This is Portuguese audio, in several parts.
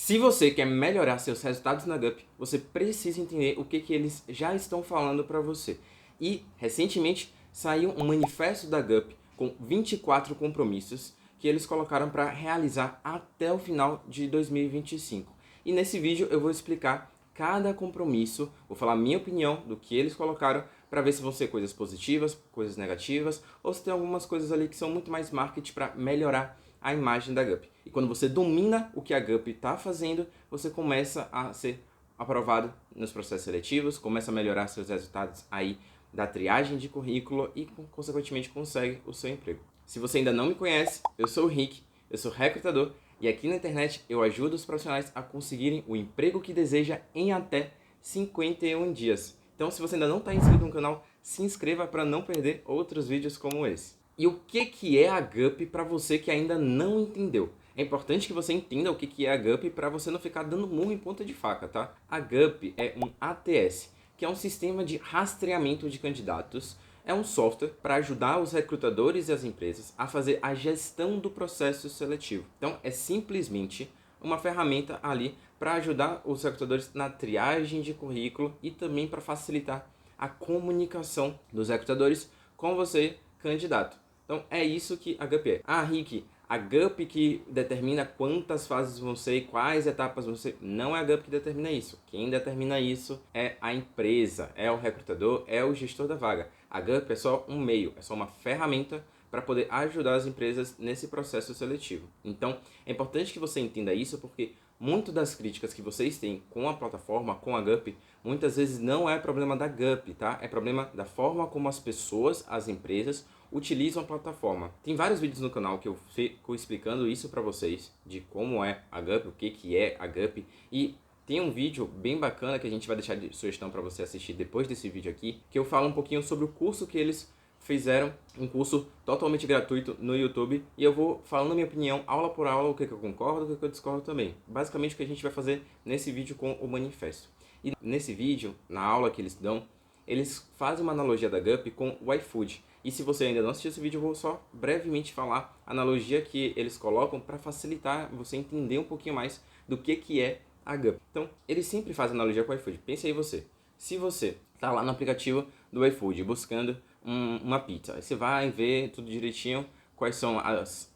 Se você quer melhorar seus resultados na GUP, você precisa entender o que eles já estão falando para você. E, recentemente, saiu um manifesto da GUP com 24 compromissos que eles colocaram para realizar até o final de 2025. E nesse vídeo eu vou explicar cada compromisso, vou falar a minha opinião do que eles colocaram para ver se vão ser coisas positivas, coisas negativas, ou se tem algumas coisas ali que são muito mais marketing para melhorar a imagem da GUP. E quando você domina o que a GUP está fazendo, você começa a ser aprovado nos processos seletivos, começa a melhorar seus resultados aí da triagem de currículo e, consequentemente, consegue o seu emprego. Se você ainda não me conhece, eu sou o Rick, eu sou recrutador e aqui na internet eu ajudo os profissionais a conseguirem o emprego que deseja em até 51 dias. Então, se você ainda não está inscrito no canal, se inscreva para não perder outros vídeos como esse. E o que é a GUP para você que ainda não entendeu? É importante que você entenda o que é a GUP para você não ficar dando murro em ponta de faca, tá? A GUP é um ATS, que é um sistema de rastreamento de candidatos. É um software para ajudar os recrutadores e as empresas a fazer a gestão do processo seletivo. Então, é simplesmente uma ferramenta ali para ajudar os recrutadores na triagem de currículo e também para facilitar a comunicação dos recrutadores com você, candidato. Então é isso que a GUP é. Ah, Rick, a GUP que determina quantas fases vão ser e quais etapas vão ser. Não é a GUP que determina isso. Quem determina isso é a empresa, é o recrutador, é o gestor da vaga. A GUP é só um meio, é só uma ferramenta para poder ajudar as empresas nesse processo seletivo. Então é importante que você entenda isso, porque muito das críticas que vocês têm com a plataforma, com a GUP, muitas vezes não é problema da GUP, tá? É problema da forma como as pessoas, as empresas, utilizam a plataforma. Tem vários vídeos no canal que eu fico explicando isso para vocês, de como é a GUP, o que é a GUP, e tem um vídeo bem bacana que a gente vai deixar de sugestão para você assistir depois desse vídeo aqui, que eu falo um pouquinho sobre o curso que eles fizeram, um curso totalmente gratuito no YouTube, e eu vou falando a minha opinião, aula por aula, o que eu concordo, o que eu discordo também. Basicamente o que a gente vai fazer nesse vídeo com o manifesto. E nesse vídeo, na aula que eles dão, eles fazem uma analogia da GUP com o iFood. E se você ainda não assistiu esse vídeo, eu vou só brevemente falar a analogia que eles colocam para facilitar você entender um pouquinho mais do que é a GUP. Então, eles sempre fazem analogia com o iFood. Pense aí você. Se você está lá no aplicativo do iFood buscando uma pizza, aí você vai ver tudo direitinho quais são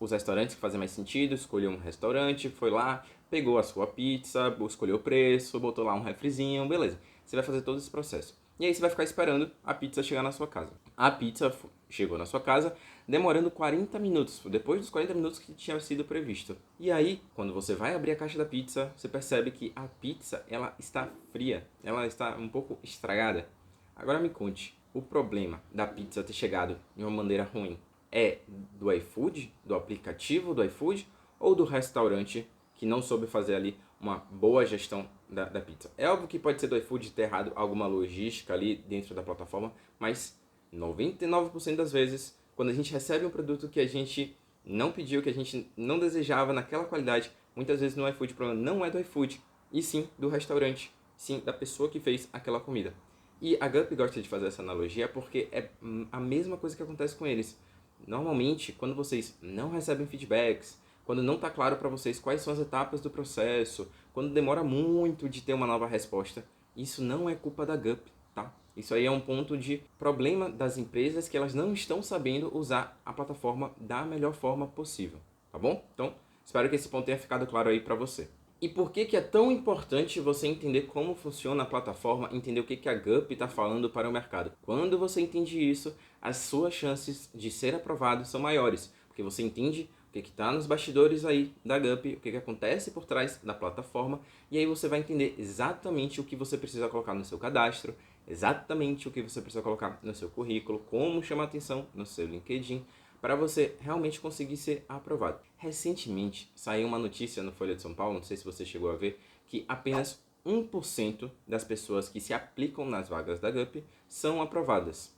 os restaurantes que fazem mais sentido, escolheu um restaurante, foi lá, pegou a sua pizza, escolheu o preço, botou lá um refrizinho, beleza. Você vai fazer todo esse processo. E aí você vai ficar esperando a pizza chegar na sua casa. A pizza chegou na sua casa demorando 40 minutos, depois dos 40 minutos que tinha sido previsto. E aí, quando você vai abrir a caixa da pizza, você percebe que a pizza ela está fria, ela está um pouco estragada. Agora me conte, o problema da pizza ter chegado de uma maneira ruim é do iFood, do aplicativo do iFood, ou do restaurante que não soube fazer ali uma boa gestão da pizza? É óbvio que pode ser do iFood ter errado alguma logística ali dentro da plataforma, mas 99% das vezes, quando a gente recebe um produto que a gente não pediu, que a gente não desejava naquela qualidade, muitas vezes no iFood o problema não é do iFood, e sim do restaurante, sim da pessoa que fez aquela comida. E a GUP gosta de fazer essa analogia porque é a mesma coisa que acontece com eles. Normalmente, quando vocês não recebem feedbacks, quando não está claro para vocês quais são as etapas do processo, quando demora muito de ter uma nova resposta, isso não é culpa da GUP, tá? Isso aí é um ponto de problema das empresas que elas não estão sabendo usar a plataforma da melhor forma possível, tá bom? Então, espero que esse ponto tenha ficado claro aí para você. E por que é tão importante você entender como funciona a plataforma, entender o que a GUP está falando para o mercado? Quando você entende isso, as suas chances de ser aprovado são maiores, porque você entende o que está nos bastidores aí da GUP, o que acontece por trás da plataforma, e aí você vai entender exatamente o que você precisa colocar no seu cadastro, exatamente o que você precisa colocar no seu currículo, como chamar atenção no seu LinkedIn, para você realmente conseguir ser aprovado. Recentemente saiu uma notícia no Folha de São Paulo, não sei se você chegou a ver, que apenas 1% das pessoas que se aplicam nas vagas da GUP são aprovadas.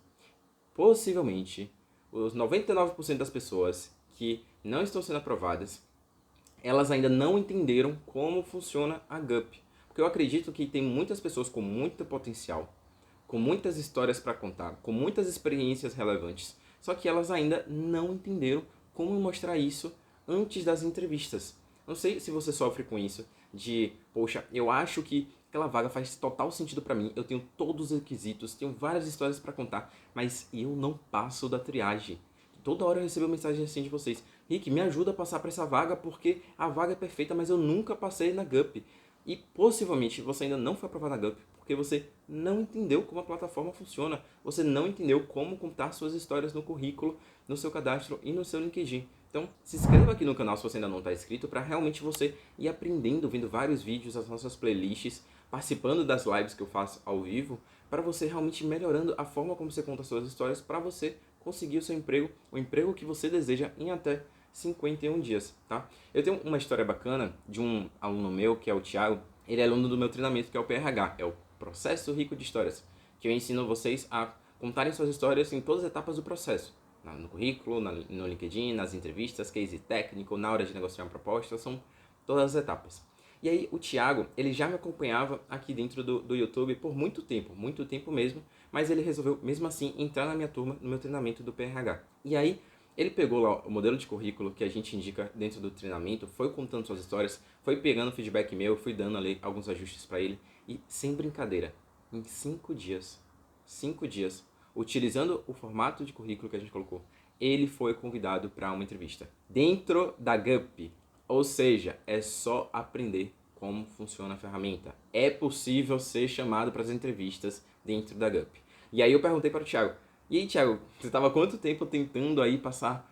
Possivelmente, os 99% das pessoas que não estão sendo aprovadas, elas ainda não entenderam como funciona a GUP. Porque eu acredito que tem muitas pessoas com muito potencial, com muitas histórias para contar, com muitas experiências relevantes, só que elas ainda não entenderam como mostrar isso antes das entrevistas. Não sei se você sofre com isso, de, poxa, eu acho que aquela vaga faz total sentido pra mim, eu tenho todos os requisitos, tenho várias histórias pra contar, mas eu não passo da triagem. Toda hora eu recebo mensagem assim de vocês: Rick, me ajuda a passar pra essa vaga porque a vaga é perfeita, mas eu nunca passei na GUP. E possivelmente você ainda não foi aprovado na GUP porque você não entendeu como a plataforma funciona, você não entendeu como contar suas histórias no currículo, no seu cadastro e no seu LinkedIn. Então, se inscreva aqui no canal se você ainda não está inscrito, para realmente você ir aprendendo, vendo vários vídeos, as nossas playlists, participando das lives que eu faço ao vivo, para você realmente melhorando a forma como você conta suas histórias, para você conseguir o seu emprego, o emprego que você deseja em até 51 dias, tá? Eu tenho uma história bacana de um aluno meu, que é o Thiago. Ele é aluno do meu treinamento, que é o PRH, é o Processo Rico de Histórias, que eu ensino vocês a contarem suas histórias em todas as etapas do processo. No currículo, no LinkedIn, nas entrevistas, case técnico, na hora de negociar uma proposta, são todas as etapas. E aí o Thiago, ele já me acompanhava aqui dentro do YouTube por muito tempo mesmo, mas ele resolveu, mesmo assim, entrar na minha turma, no meu treinamento do PRH. E aí, ele pegou lá o modelo de currículo que a gente indica dentro do treinamento, foi contando suas histórias, foi pegando feedback meu, fui dando ali alguns ajustes para ele, e sem brincadeira, em 5 dias, utilizando o formato de currículo que a gente colocou, ele foi convidado para uma entrevista dentro da GUP. Ou seja, é só aprender como funciona a ferramenta. É possível ser chamado para as entrevistas dentro da GUP. E aí eu perguntei para o Thiago: e aí, Thiago, você estava quanto tempo tentando aí passar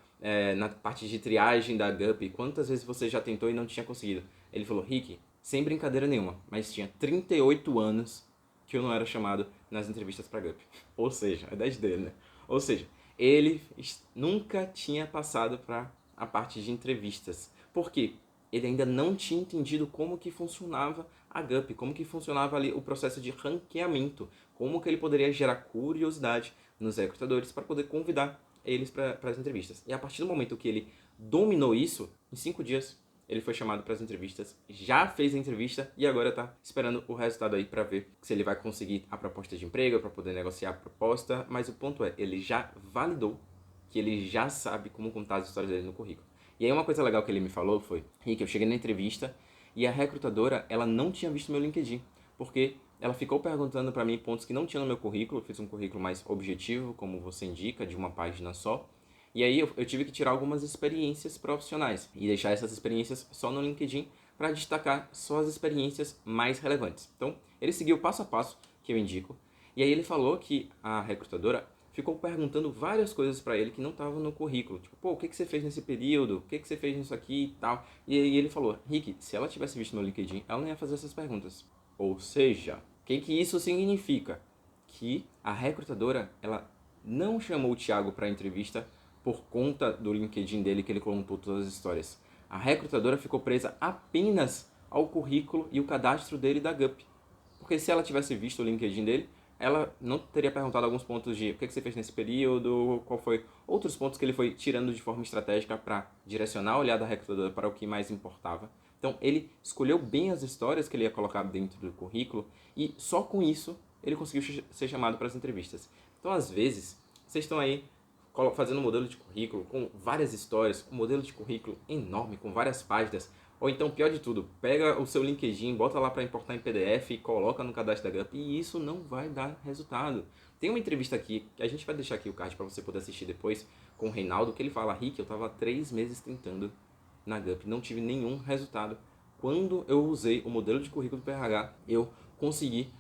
na parte de triagem da GUP? Quantas vezes você já tentou e não tinha conseguido? Ele falou: Rick, sem brincadeira nenhuma, mas tinha 38 anos que eu não era chamado nas entrevistas para GUP. Ou seja, a idade dele, né? Ou seja, ele nunca tinha passado para a parte de entrevistas. Por quê? Ele ainda não tinha entendido como que funcionava a GUP, como que funcionava ali o processo de ranqueamento, como que ele poderia gerar curiosidade nos recrutadores para poder convidar eles para as entrevistas. E a partir do momento que ele dominou isso, em 5 dias ele foi chamado para as entrevistas, já fez a entrevista e agora está esperando o resultado aí para ver se ele vai conseguir a proposta de emprego, para poder negociar a proposta. Mas o ponto é, ele já validou que ele já sabe como contar as histórias dele no currículo. E aí uma coisa legal que ele me falou foi: Rick, eu cheguei na entrevista e a recrutadora, ela não tinha visto meu LinkedIn, porque ela ficou perguntando para mim pontos que não tinha no meu currículo. Eu fiz um currículo mais objetivo, como você indica, de uma página só. E aí eu tive que tirar algumas experiências profissionais e deixar essas experiências só no LinkedIn para destacar só as experiências mais relevantes. Então, ele seguiu o passo a passo que eu indico. E aí ele falou que a recrutadora ficou perguntando várias coisas para ele que não estavam no currículo. Tipo, pô, o que você fez nesse período? O que você fez nisso aqui e tal? E aí ele falou: Rick, se ela tivesse visto meu LinkedIn, ela não ia fazer essas perguntas. Ou seja, o que isso significa? Que a recrutadora, ela não chamou o Thiago para a entrevista por conta do LinkedIn dele, que ele contou todas as histórias. A recrutadora ficou presa apenas ao currículo e o cadastro dele da GUP. Porque se ela tivesse visto o LinkedIn dele, ela não teria perguntado alguns pontos de o que você fez nesse período, qual foi outros pontos que ele foi tirando de forma estratégica para direcionar o olhar da recrutadora para o que mais importava. Então ele escolheu bem as histórias que ele ia colocar dentro do currículo e só com isso ele conseguiu ser chamado para as entrevistas. Então às vezes vocês estão aí fazendo um modelo de currículo com várias histórias, um modelo de currículo enorme com várias páginas, ou então, pior de tudo, pega o seu LinkedIn, bota lá para importar em PDF e coloca no cadastro da GUP e isso não vai dar resultado. Tem uma entrevista aqui, que a gente vai deixar aqui o card para você poder assistir depois, com o Reinaldo, que ele fala: Rick, eu estava 3 meses tentando na GUP, não tive nenhum resultado. Quando eu usei o modelo de currículo do PRH, eu consegui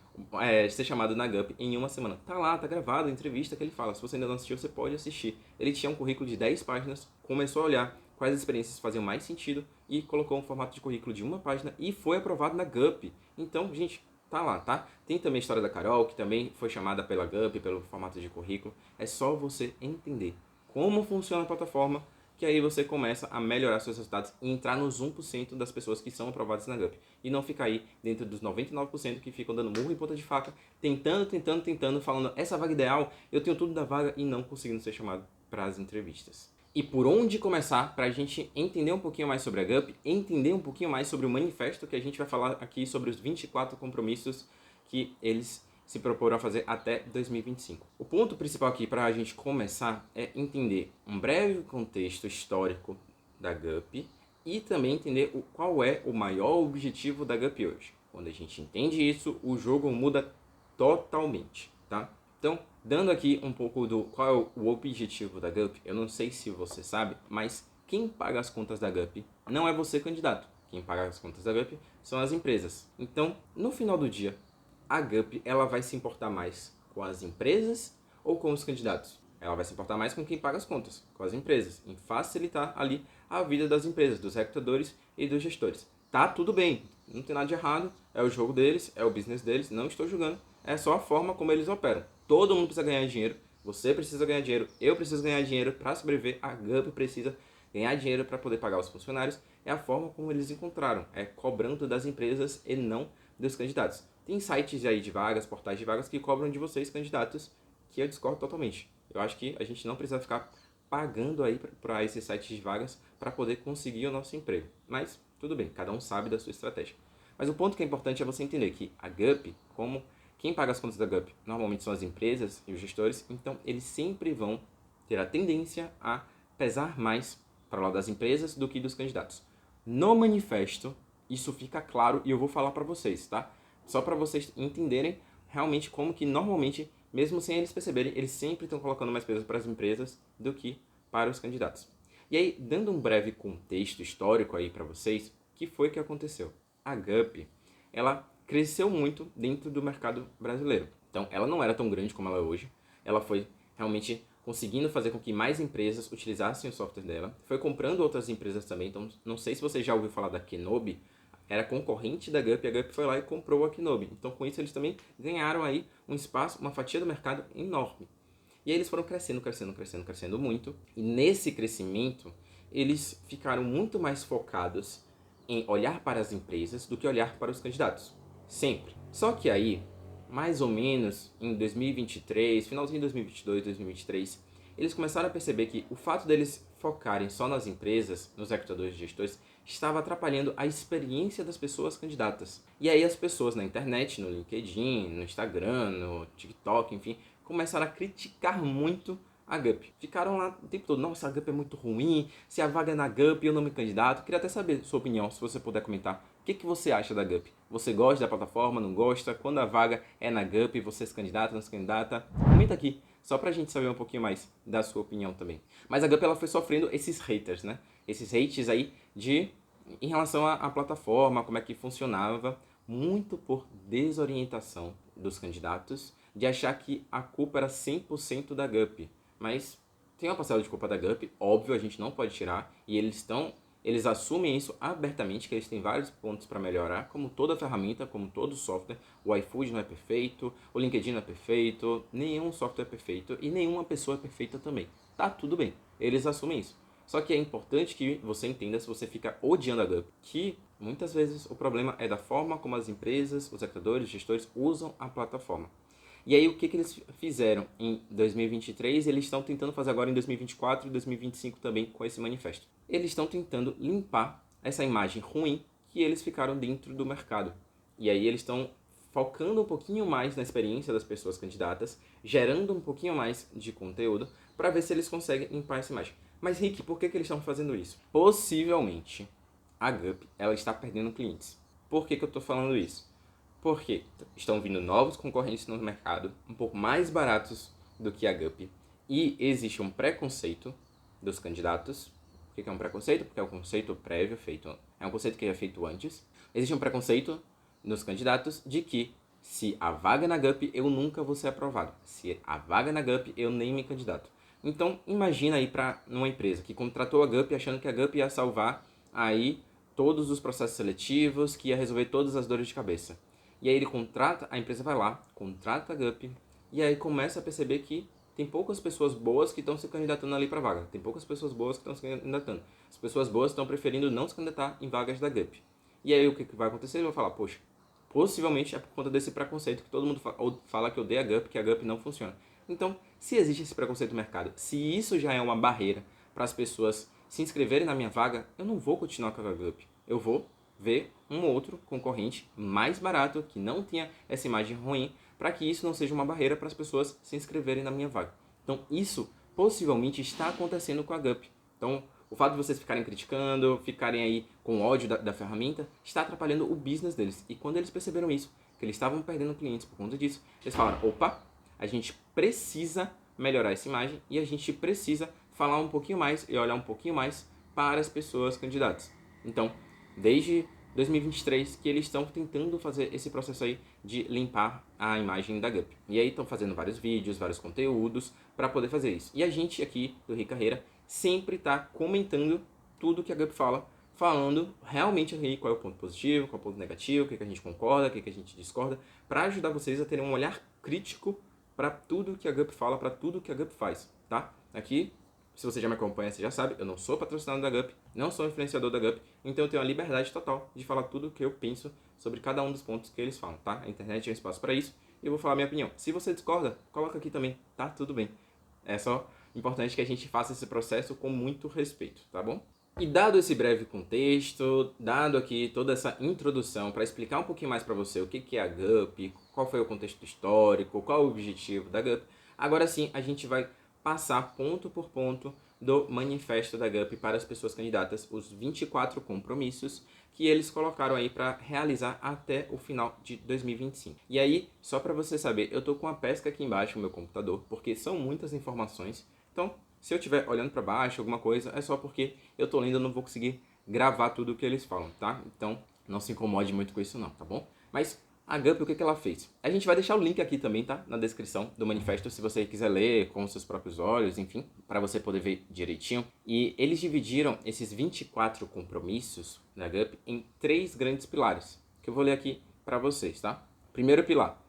ser chamado na GUP em uma semana. Tá lá, tá gravado a entrevista que ele fala. Se você ainda não assistiu, você pode assistir. Ele tinha um currículo de 10 páginas, começou a olhar quais experiências faziam mais sentido e colocou um formato de currículo de uma página e foi aprovado na GUP. Então, gente, tá lá, tá? Tem também a história da Carol, que também foi chamada pela GUP, pelo formato de currículo. É só você entender como funciona a plataforma, que aí você começa a melhorar seus resultados e entrar nos 1% das pessoas que são aprovadas na GUP. E não ficar aí dentro dos 99% que ficam dando murro em ponta de faca, tentando, falando essa vaga ideal, eu tenho tudo da vaga e não conseguindo ser chamado para as entrevistas. E por onde começar para a gente entender um pouquinho mais sobre a GUP, entender um pouquinho mais sobre o manifesto que a gente vai falar aqui sobre os 24 compromissos que eles se proporam a fazer até 2025. O ponto principal aqui para a gente começar é entender um breve contexto histórico da GUP e também entender qual é o maior objetivo da GUP hoje. Quando a gente entende isso, o jogo muda totalmente, tá? Então, dando aqui um pouco do qual é o objetivo da GUP, eu não sei se você sabe, mas quem paga as contas da GUP não é você, candidato. Quem paga as contas da GUP são as empresas. Então, no final do dia, a GUP ela vai se importar mais com as empresas ou com os candidatos? Ela vai se importar mais com quem paga as contas, com as empresas, em facilitar ali a vida das empresas, dos recrutadores e dos gestores. Tá tudo bem, não tem nada de errado, é o jogo deles, é o business deles, não estou julgando, é só a forma como eles operam. Todo mundo precisa ganhar dinheiro, você precisa ganhar dinheiro, eu preciso ganhar dinheiro para sobreviver, a GUP precisa ganhar dinheiro para poder pagar os funcionários, é a forma como eles encontraram, é cobrando das empresas e não dos candidatos. Tem sites aí de vagas, portais de vagas que cobram de vocês, candidatos, que eu discordo totalmente. Eu acho que a gente não precisa ficar pagando aí para esses sites de vagas para poder conseguir o nosso emprego. Mas tudo bem, cada um sabe da sua estratégia. Mas o ponto que é importante é você entender que a GUP, como quem paga as contas da GUP normalmente são as empresas e os gestores, então eles sempre vão ter a tendência a pesar mais para o lado das empresas do que dos candidatos. No manifesto, isso fica claro e eu vou falar para vocês, tá? Só para vocês entenderem realmente como que normalmente, mesmo sem eles perceberem, eles sempre estão colocando mais peso para as empresas do que para os candidatos. E aí, dando um breve contexto histórico aí para vocês, o que foi que aconteceu? A GUP, ela cresceu muito dentro do mercado brasileiro. Então, ela não era tão grande como ela é hoje. Ela foi realmente conseguindo fazer com que mais empresas utilizassem o software dela. Foi comprando outras empresas também. Então, não sei se você já ouviu falar da Kenobi, era concorrente da GUP, a GUP foi lá e comprou a Kenobi. Então, com isso, eles também ganharam aí um espaço, uma fatia do mercado enorme. E aí eles foram crescendo muito. E nesse crescimento, eles ficaram muito mais focados em olhar para as empresas do que olhar para os candidatos. Sempre. Só que aí, mais ou menos em 2023, finalzinho de 2022, 2023, eles começaram a perceber que o fato deles focarem só nas empresas, nos recrutadores e gestores, estava atrapalhando a experiência das pessoas candidatas. E aí as pessoas na internet, no LinkedIn, no Instagram, no TikTok, enfim, começaram a criticar muito a GUP. Ficaram lá o tempo todo, nossa, a GUP é muito ruim, se a vaga é na GUP eu não me candidato. Queria até saber sua opinião, se você puder comentar. O que você acha da GUP? Você gosta da plataforma, não gosta? Quando a vaga é na GUP, você se candidata, não se candidata? Comenta aqui, só pra gente saber um pouquinho mais da sua opinião também. Mas a GUP ela foi sofrendo esses haters, né? Esses hates aí em relação à plataforma, como é que funcionava, muito por desorientação dos candidatos, de achar que a culpa era 100% da GUP. Mas tem uma parcela de culpa da GUP, óbvio, a gente não pode tirar, e eles assumem isso abertamente, que eles têm vários pontos para melhorar, como toda ferramenta, como todo software. O iFood não é perfeito, o LinkedIn não é perfeito, nenhum software é perfeito e nenhuma pessoa é perfeita também. Tá tudo bem, eles assumem isso. Só que é importante que você entenda, se você fica odiando a GUP, que muitas vezes o problema é da forma como as empresas, os recrutadores, os gestores usam a plataforma. E aí o que eles fizeram em 2023 eles estão tentando fazer agora em 2024 e 2025 também com esse manifesto. Eles estão tentando limpar essa imagem ruim que eles ficaram dentro do mercado. E aí eles estão focando um pouquinho mais na experiência das pessoas candidatas, gerando um pouquinho mais de conteúdo para ver se eles conseguem limpar essa imagem. Mas Rick, por que eles estão fazendo isso? Possivelmente a GUP ela está perdendo clientes. Por que eu estou falando isso? Porque estão vindo novos concorrentes no mercado, um pouco mais baratos do que a GUP, e existe um preconceito dos candidatos. O que é um preconceito? Porque é um conceito prévio feito, é um conceito que é feito antes. Existe um preconceito nos candidatos de que se a vaga é na GUP, eu nunca vou ser aprovado. Se a vaga é na GUP, eu nem me candidato. Então, imagina aí para uma empresa que contratou a GUP achando que a GUP ia salvar aí todos os processos seletivos, que ia resolver todas as dores de cabeça. E aí ele a empresa vai lá, contrata a GUP, e aí começa a perceber que tem poucas pessoas boas que estão se candidatando ali para vaga. Tem poucas pessoas boas que estão se candidatando. As pessoas boas estão preferindo não se candidatar em vagas da GUP. E aí o que vai acontecer? Ele vai falar, poxa, possivelmente é por conta desse preconceito que todo mundo fala que odeia a GUP, que a GUP não funciona. Então, se existe esse preconceito no mercado, se isso já é uma barreira para as pessoas se inscreverem na minha vaga, eu não vou continuar com a GUP. Eu vou ver um outro concorrente mais barato, que não tenha essa imagem ruim, para que isso não seja uma barreira para as pessoas se inscreverem na minha vaga. Então, isso possivelmente está acontecendo com a GUP. Então, o fato de vocês ficarem criticando, ficarem aí com ódio da ferramenta, está atrapalhando o business deles. E quando eles perceberam isso, que eles estavam perdendo clientes por conta disso, eles falaram, opa, a gente precisa melhorar essa imagem e a gente precisa falar um pouquinho mais e olhar um pouquinho mais para as pessoas candidatas. Então, desde 2023 que eles estão tentando fazer esse processo aí de limpar a imagem da Gup. E aí estão fazendo vários vídeos, vários conteúdos para poder fazer isso. E a gente aqui do Ri Carreira sempre está comentando tudo que a Gup fala, falando realmente aí qual é o ponto positivo, qual é o ponto negativo, o que a gente concorda, o que a gente discorda, para ajudar vocês a terem um olhar crítico para tudo que a Gup fala, para tudo que a Gup faz, tá? Aqui, se você já me acompanha, você já sabe, eu não sou patrocinado da Gup, não sou influenciador da Gup, então eu tenho a liberdade total de falar tudo o que eu penso sobre cada um dos pontos que eles falam, tá? A internet é um espaço para isso e eu vou falar minha opinião. Se você discorda, coloca aqui também, tá? Tudo bem. É só importante que a gente faça esse processo com muito respeito, tá bom? E dado esse breve contexto, dado aqui toda essa introdução para explicar um pouquinho mais para você o que é a Gup, qual foi o contexto histórico, qual o objetivo da Gup, agora sim a gente vai passar ponto por ponto do manifesto da Gup para as pessoas candidatas, os 24 compromissos que eles colocaram aí para realizar até o final de 2025. E aí, só para você saber, eu tô com a pesca aqui embaixo no meu computador, porque são muitas informações, então se eu estiver olhando para baixo, alguma coisa, é só porque eu tô lendo, eu não vou conseguir gravar tudo o que eles falam, tá? Então, não se incomode muito com isso não, tá bom? Mas a Gup, o que ela fez? A gente vai deixar o link aqui também, tá? Na descrição do manifesto, se você quiser ler com os seus próprios olhos, enfim, para você poder ver direitinho. E eles dividiram esses 24 compromissos da Gup em 3 grandes pilares, que eu vou ler aqui para vocês, tá? Primeiro pilar,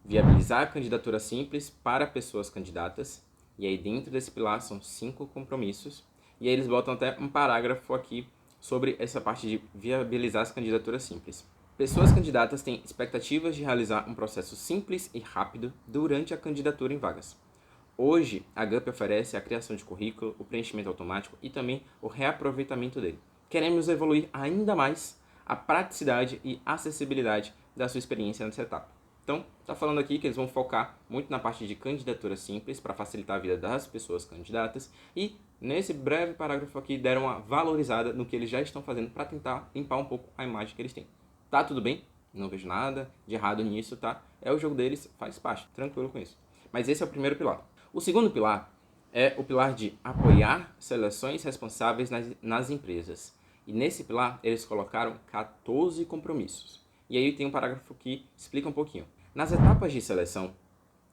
viabilizar a candidatura simples para pessoas candidatas. E aí dentro desse pilar são 5 compromissos. E aí eles botam até um parágrafo aqui sobre essa parte de viabilizar as candidaturas simples. Pessoas candidatas têm expectativas de realizar um processo simples e rápido durante a candidatura em vagas. Hoje, a Gup oferece a criação de currículo, o preenchimento automático e também o reaproveitamento dele. Queremos evoluir ainda mais a praticidade e acessibilidade da sua experiência nessa etapa. Então, está falando aqui que eles vão focar muito na parte de candidatura simples para facilitar a vida das pessoas candidatas e nesse breve parágrafo aqui deram uma valorizada no que eles já estão fazendo para tentar limpar um pouco a imagem que eles têm. Tá tudo bem? Não vejo nada de errado nisso, tá? É o jogo deles, faz parte, tranquilo com isso. Mas esse é o primeiro pilar. O segundo pilar é o pilar de apoiar seleções responsáveis nas empresas. E nesse pilar eles colocaram 14 compromissos. E aí tem um parágrafo que explica um pouquinho. Nas etapas de seleção,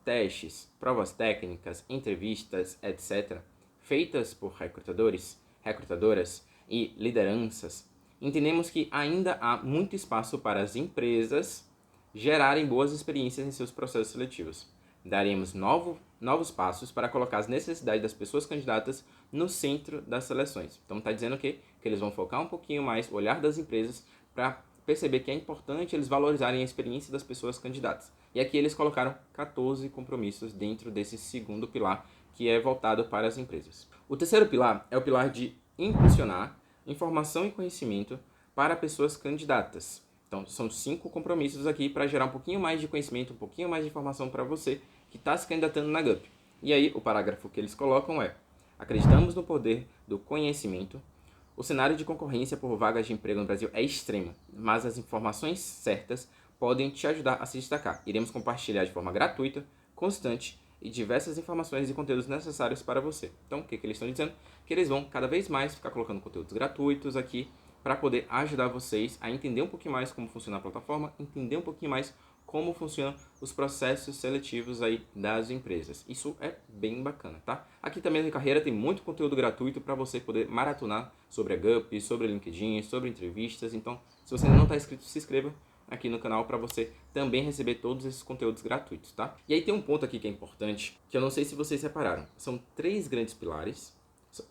testes, provas técnicas, entrevistas, etc., feitas por recrutadores, recrutadoras e lideranças, entendemos que ainda há muito espaço para as empresas gerarem boas experiências em seus processos seletivos. Daremos novos passos para colocar as necessidades das pessoas candidatas no centro das seleções. Então está dizendo que eles vão focar um pouquinho mais o olhar das empresas para perceber que é importante eles valorizarem a experiência das pessoas candidatas. E aqui eles colocaram 14 compromissos dentro desse segundo pilar, que é voltado para as empresas. O terceiro pilar é o pilar de impulsionar informação e conhecimento para pessoas candidatas. Então, são 5 compromissos aqui para gerar um pouquinho mais de conhecimento, um pouquinho mais de informação para você que está se candidatando na Gup. E aí, o parágrafo que eles colocam é: acreditamos no poder do conhecimento. O cenário de concorrência por vagas de emprego no Brasil é extremo, mas as informações certas podem te ajudar a se destacar. Iremos compartilhar de forma gratuita, constante e diversas informações e conteúdos necessários para você. Então, o que eles estão dizendo? Que eles vão cada vez mais ficar colocando conteúdos gratuitos aqui para poder ajudar vocês a entender um pouquinho mais como funciona a plataforma, entender um pouquinho mais como funcionam os processos seletivos aí das empresas. Isso é bem bacana, tá? Aqui também na Carreira tem muito conteúdo gratuito para você poder maratonar sobre a Gup, sobre a LinkedIn, sobre entrevistas. Então, se você ainda não está inscrito, se inscreva aqui no canal para você também receber todos esses conteúdos gratuitos, tá? E aí tem um ponto aqui que é importante, que eu não sei se vocês separaram. São 3 grandes pilares,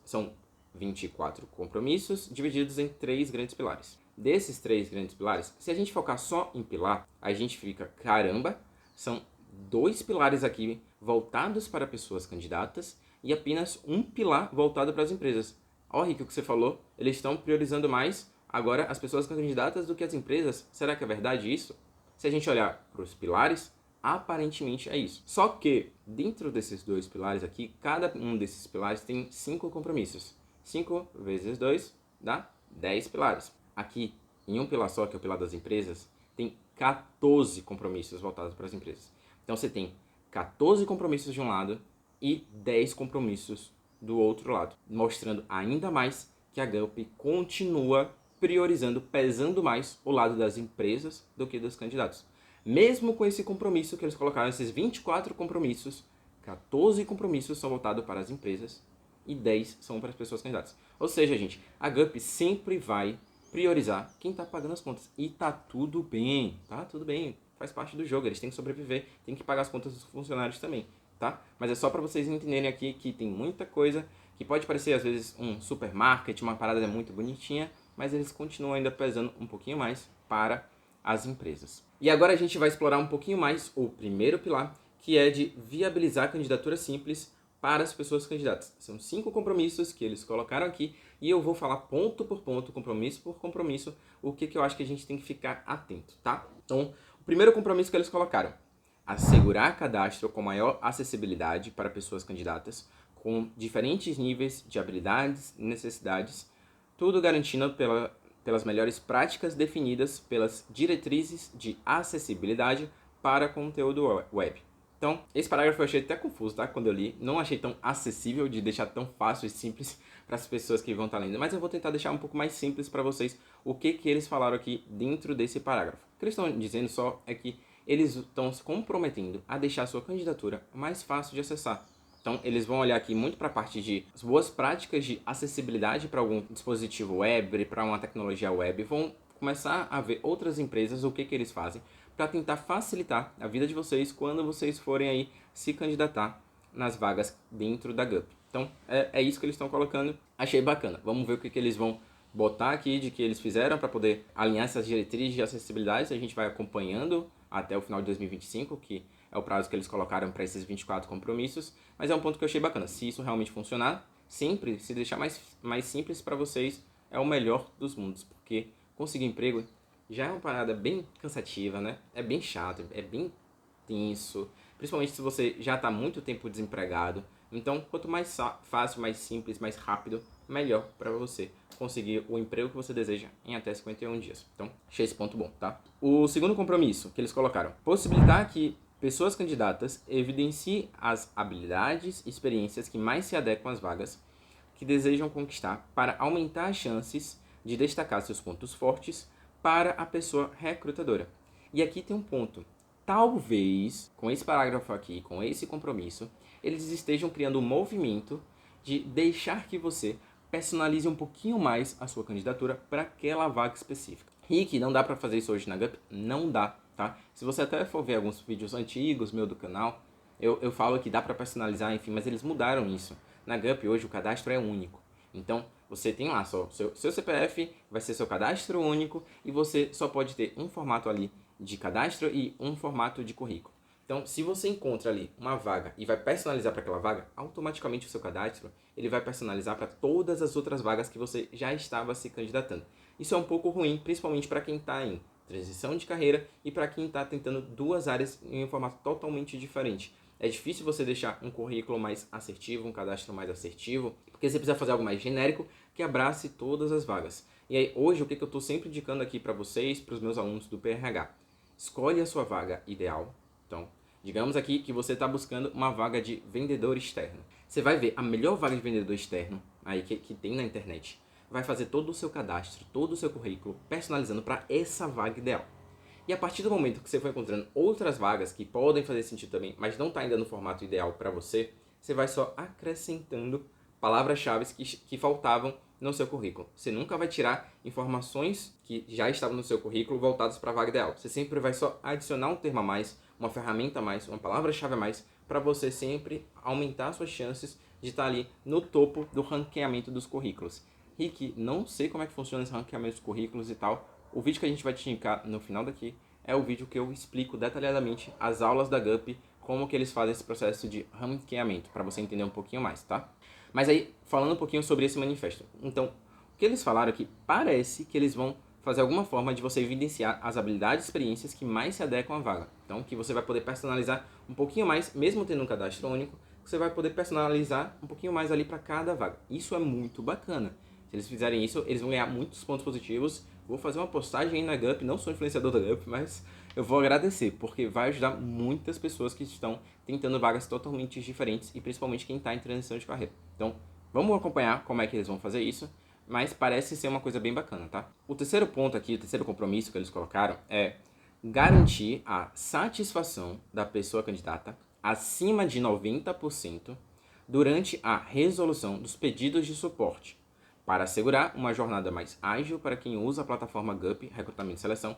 são 24 compromissos divididos em 3 grandes pilares. Desses 3 grandes pilares, se a gente focar só em pilar, a gente fica, caramba, são 2 pilares aqui voltados para pessoas candidatas e apenas um pilar voltado para as empresas. Ó, Rick, o que você falou, eles estão priorizando mais agora as pessoas candidatas do que as empresas. Será que é verdade isso? Se a gente olhar para os pilares, aparentemente é isso. Só que, dentro desses 2 pilares aqui, cada um desses pilares tem 5 compromissos. 5 vezes 2 dá 10 pilares. Aqui, em um pilar só, que é o pilar das empresas, tem 14 compromissos voltados para as empresas. Então você tem 14 compromissos de um lado e 10 compromissos do outro lado, mostrando ainda mais que a Gallup continua priorizando, pesando mais o lado das empresas do que dos candidatos. Mesmo com esse compromisso que eles colocaram, esses 24 compromissos, 14 compromissos são voltados para as empresas e 10 são para as pessoas candidatas. Ou seja, gente, a Gallup sempre vai priorizar quem está pagando as contas. E tá tudo bem, tá? Tudo bem, faz parte do jogo, eles têm que sobreviver, têm que pagar as contas dos funcionários também, tá? Mas é só para vocês entenderem aqui que tem muita coisa que pode parecer às vezes um supermarket, uma parada muito bonitinha, mas eles continuam ainda pesando um pouquinho mais para as empresas. E agora a gente vai explorar um pouquinho mais o primeiro pilar, que é de viabilizar candidatura simples para as pessoas candidatas. São 5 compromissos que eles colocaram aqui e eu vou falar ponto por ponto, compromisso por compromisso, o que eu acho que a gente tem que ficar atento, tá? Então, o primeiro compromisso que eles colocaram: assegurar cadastro com maior acessibilidade para pessoas candidatas, com diferentes níveis de habilidades e necessidades, tudo garantindo pelas melhores práticas definidas pelas diretrizes de acessibilidade para conteúdo web. Então, esse parágrafo eu achei até confuso, tá? Quando eu li, não achei tão acessível de deixar tão fácil e simples para as pessoas que vão estar lendo, mas eu vou tentar deixar um pouco mais simples para vocês o que eles falaram aqui dentro desse parágrafo. O que eles estão dizendo só é que eles estão se comprometendo a deixar a sua candidatura mais fácil de acessar. Então, eles vão olhar aqui muito para a parte de boas práticas de acessibilidade para algum dispositivo web, para uma tecnologia web. Vão começar a ver outras empresas, o que eles fazem, para tentar facilitar a vida de vocês quando vocês forem aí se candidatar nas vagas dentro da Gallup. Então, é isso que eles estão colocando. Achei bacana. Vamos ver o que eles vão botar aqui de que eles fizeram para poder alinhar essas diretrizes de acessibilidade. A gente vai acompanhando até o final de 2025, que é o prazo que eles colocaram para esses 24 compromissos, mas é um ponto que eu achei bacana. Se isso realmente funcionar, sempre se deixar mais simples para vocês, é o melhor dos mundos, porque conseguir emprego já é uma parada bem cansativa, né? É bem chato, é bem tenso, principalmente se você já está muito tempo desempregado. Então, quanto mais fácil, mais simples, mais rápido, melhor para você conseguir o emprego que você deseja em até 51 dias. Então, achei esse ponto bom, tá? O segundo compromisso que eles colocaram: possibilitar que pessoas candidatas evidenciem as habilidades e experiências que mais se adequam às vagas que desejam conquistar para aumentar as chances de destacar seus pontos fortes para a pessoa recrutadora. E aqui tem um ponto. Talvez, com esse parágrafo aqui, com esse compromisso, eles estejam criando um movimento de deixar que você personalize um pouquinho mais a sua candidatura para aquela vaga específica. E que não dá para fazer isso hoje na Gallup? Não dá, tá? Se você até for ver alguns vídeos antigos meu do canal, eu falo que dá para personalizar, enfim, mas eles mudaram isso. Na Gallup hoje o cadastro é único. Então, você tem lá só seu CPF, vai ser seu cadastro único e você só pode ter um formato ali de cadastro e um formato de currículo. Então, se você encontra ali uma vaga e vai personalizar para aquela vaga, automaticamente o seu cadastro ele vai personalizar para todas as outras vagas que você já estava se candidatando. Isso é um pouco ruim, principalmente para quem está em transição de carreira e para quem está tentando duas áreas em um formato totalmente diferente. É difícil você deixar um currículo mais assertivo, um cadastro mais assertivo, porque você precisa fazer algo mais genérico que abrace todas as vagas. E aí, hoje, o que eu estou sempre indicando aqui para vocês, para os meus alunos do PRH? Escolhe a sua vaga ideal. Então, digamos aqui que você está buscando uma vaga de vendedor externo. Você vai ver a melhor vaga de vendedor externo aí que tem na internet. Vai fazer todo o seu cadastro, todo o seu currículo, personalizando para essa vaga ideal. E a partir do momento que você for encontrando outras vagas que podem fazer sentido também, mas não está ainda no formato ideal para você, você vai só acrescentando palavras-chave que faltavam no seu currículo. Você nunca vai tirar informações que já estavam no seu currículo voltadas para a vaga ideal. Você sempre vai só adicionar um termo a mais, uma ferramenta a mais, uma palavra-chave a mais, para você sempre aumentar suas chances de estar ali no topo do ranqueamento dos currículos. Rick, não sei como é que funciona esse ranqueamento dos currículos e tal. O vídeo que a gente vai te indicar no final daqui é o vídeo que eu explico detalhadamente as aulas da Gallup, como que eles fazem esse processo de ranqueamento, para você entender um pouquinho mais, tá? Mas aí, falando um pouquinho sobre esse manifesto. Então, o que eles falaram aqui, parece que eles vão fazer alguma forma de você evidenciar as habilidades e experiências que mais se adequam à vaga. Então, que você vai poder personalizar um pouquinho mais, mesmo tendo um cadastro único, você vai poder personalizar um pouquinho mais ali para cada vaga. Isso é muito bacana. Se eles fizerem isso, eles vão ganhar muitos pontos positivos. Vou fazer uma postagem aí na Gup, não sou influenciador da Gup, mas eu vou agradecer, porque vai ajudar muitas pessoas que estão tentando vagas totalmente diferentes e principalmente quem está em transição de carreira. Então, vamos acompanhar como é que eles vão fazer isso, mas parece ser uma coisa bem bacana, tá? O terceiro ponto aqui, o terceiro compromisso que eles colocaram é garantir a satisfação da pessoa candidata acima de 90% durante a resolução dos pedidos de suporte, para assegurar uma jornada mais ágil para quem usa a plataforma Gup, Recrutamento e Seleção,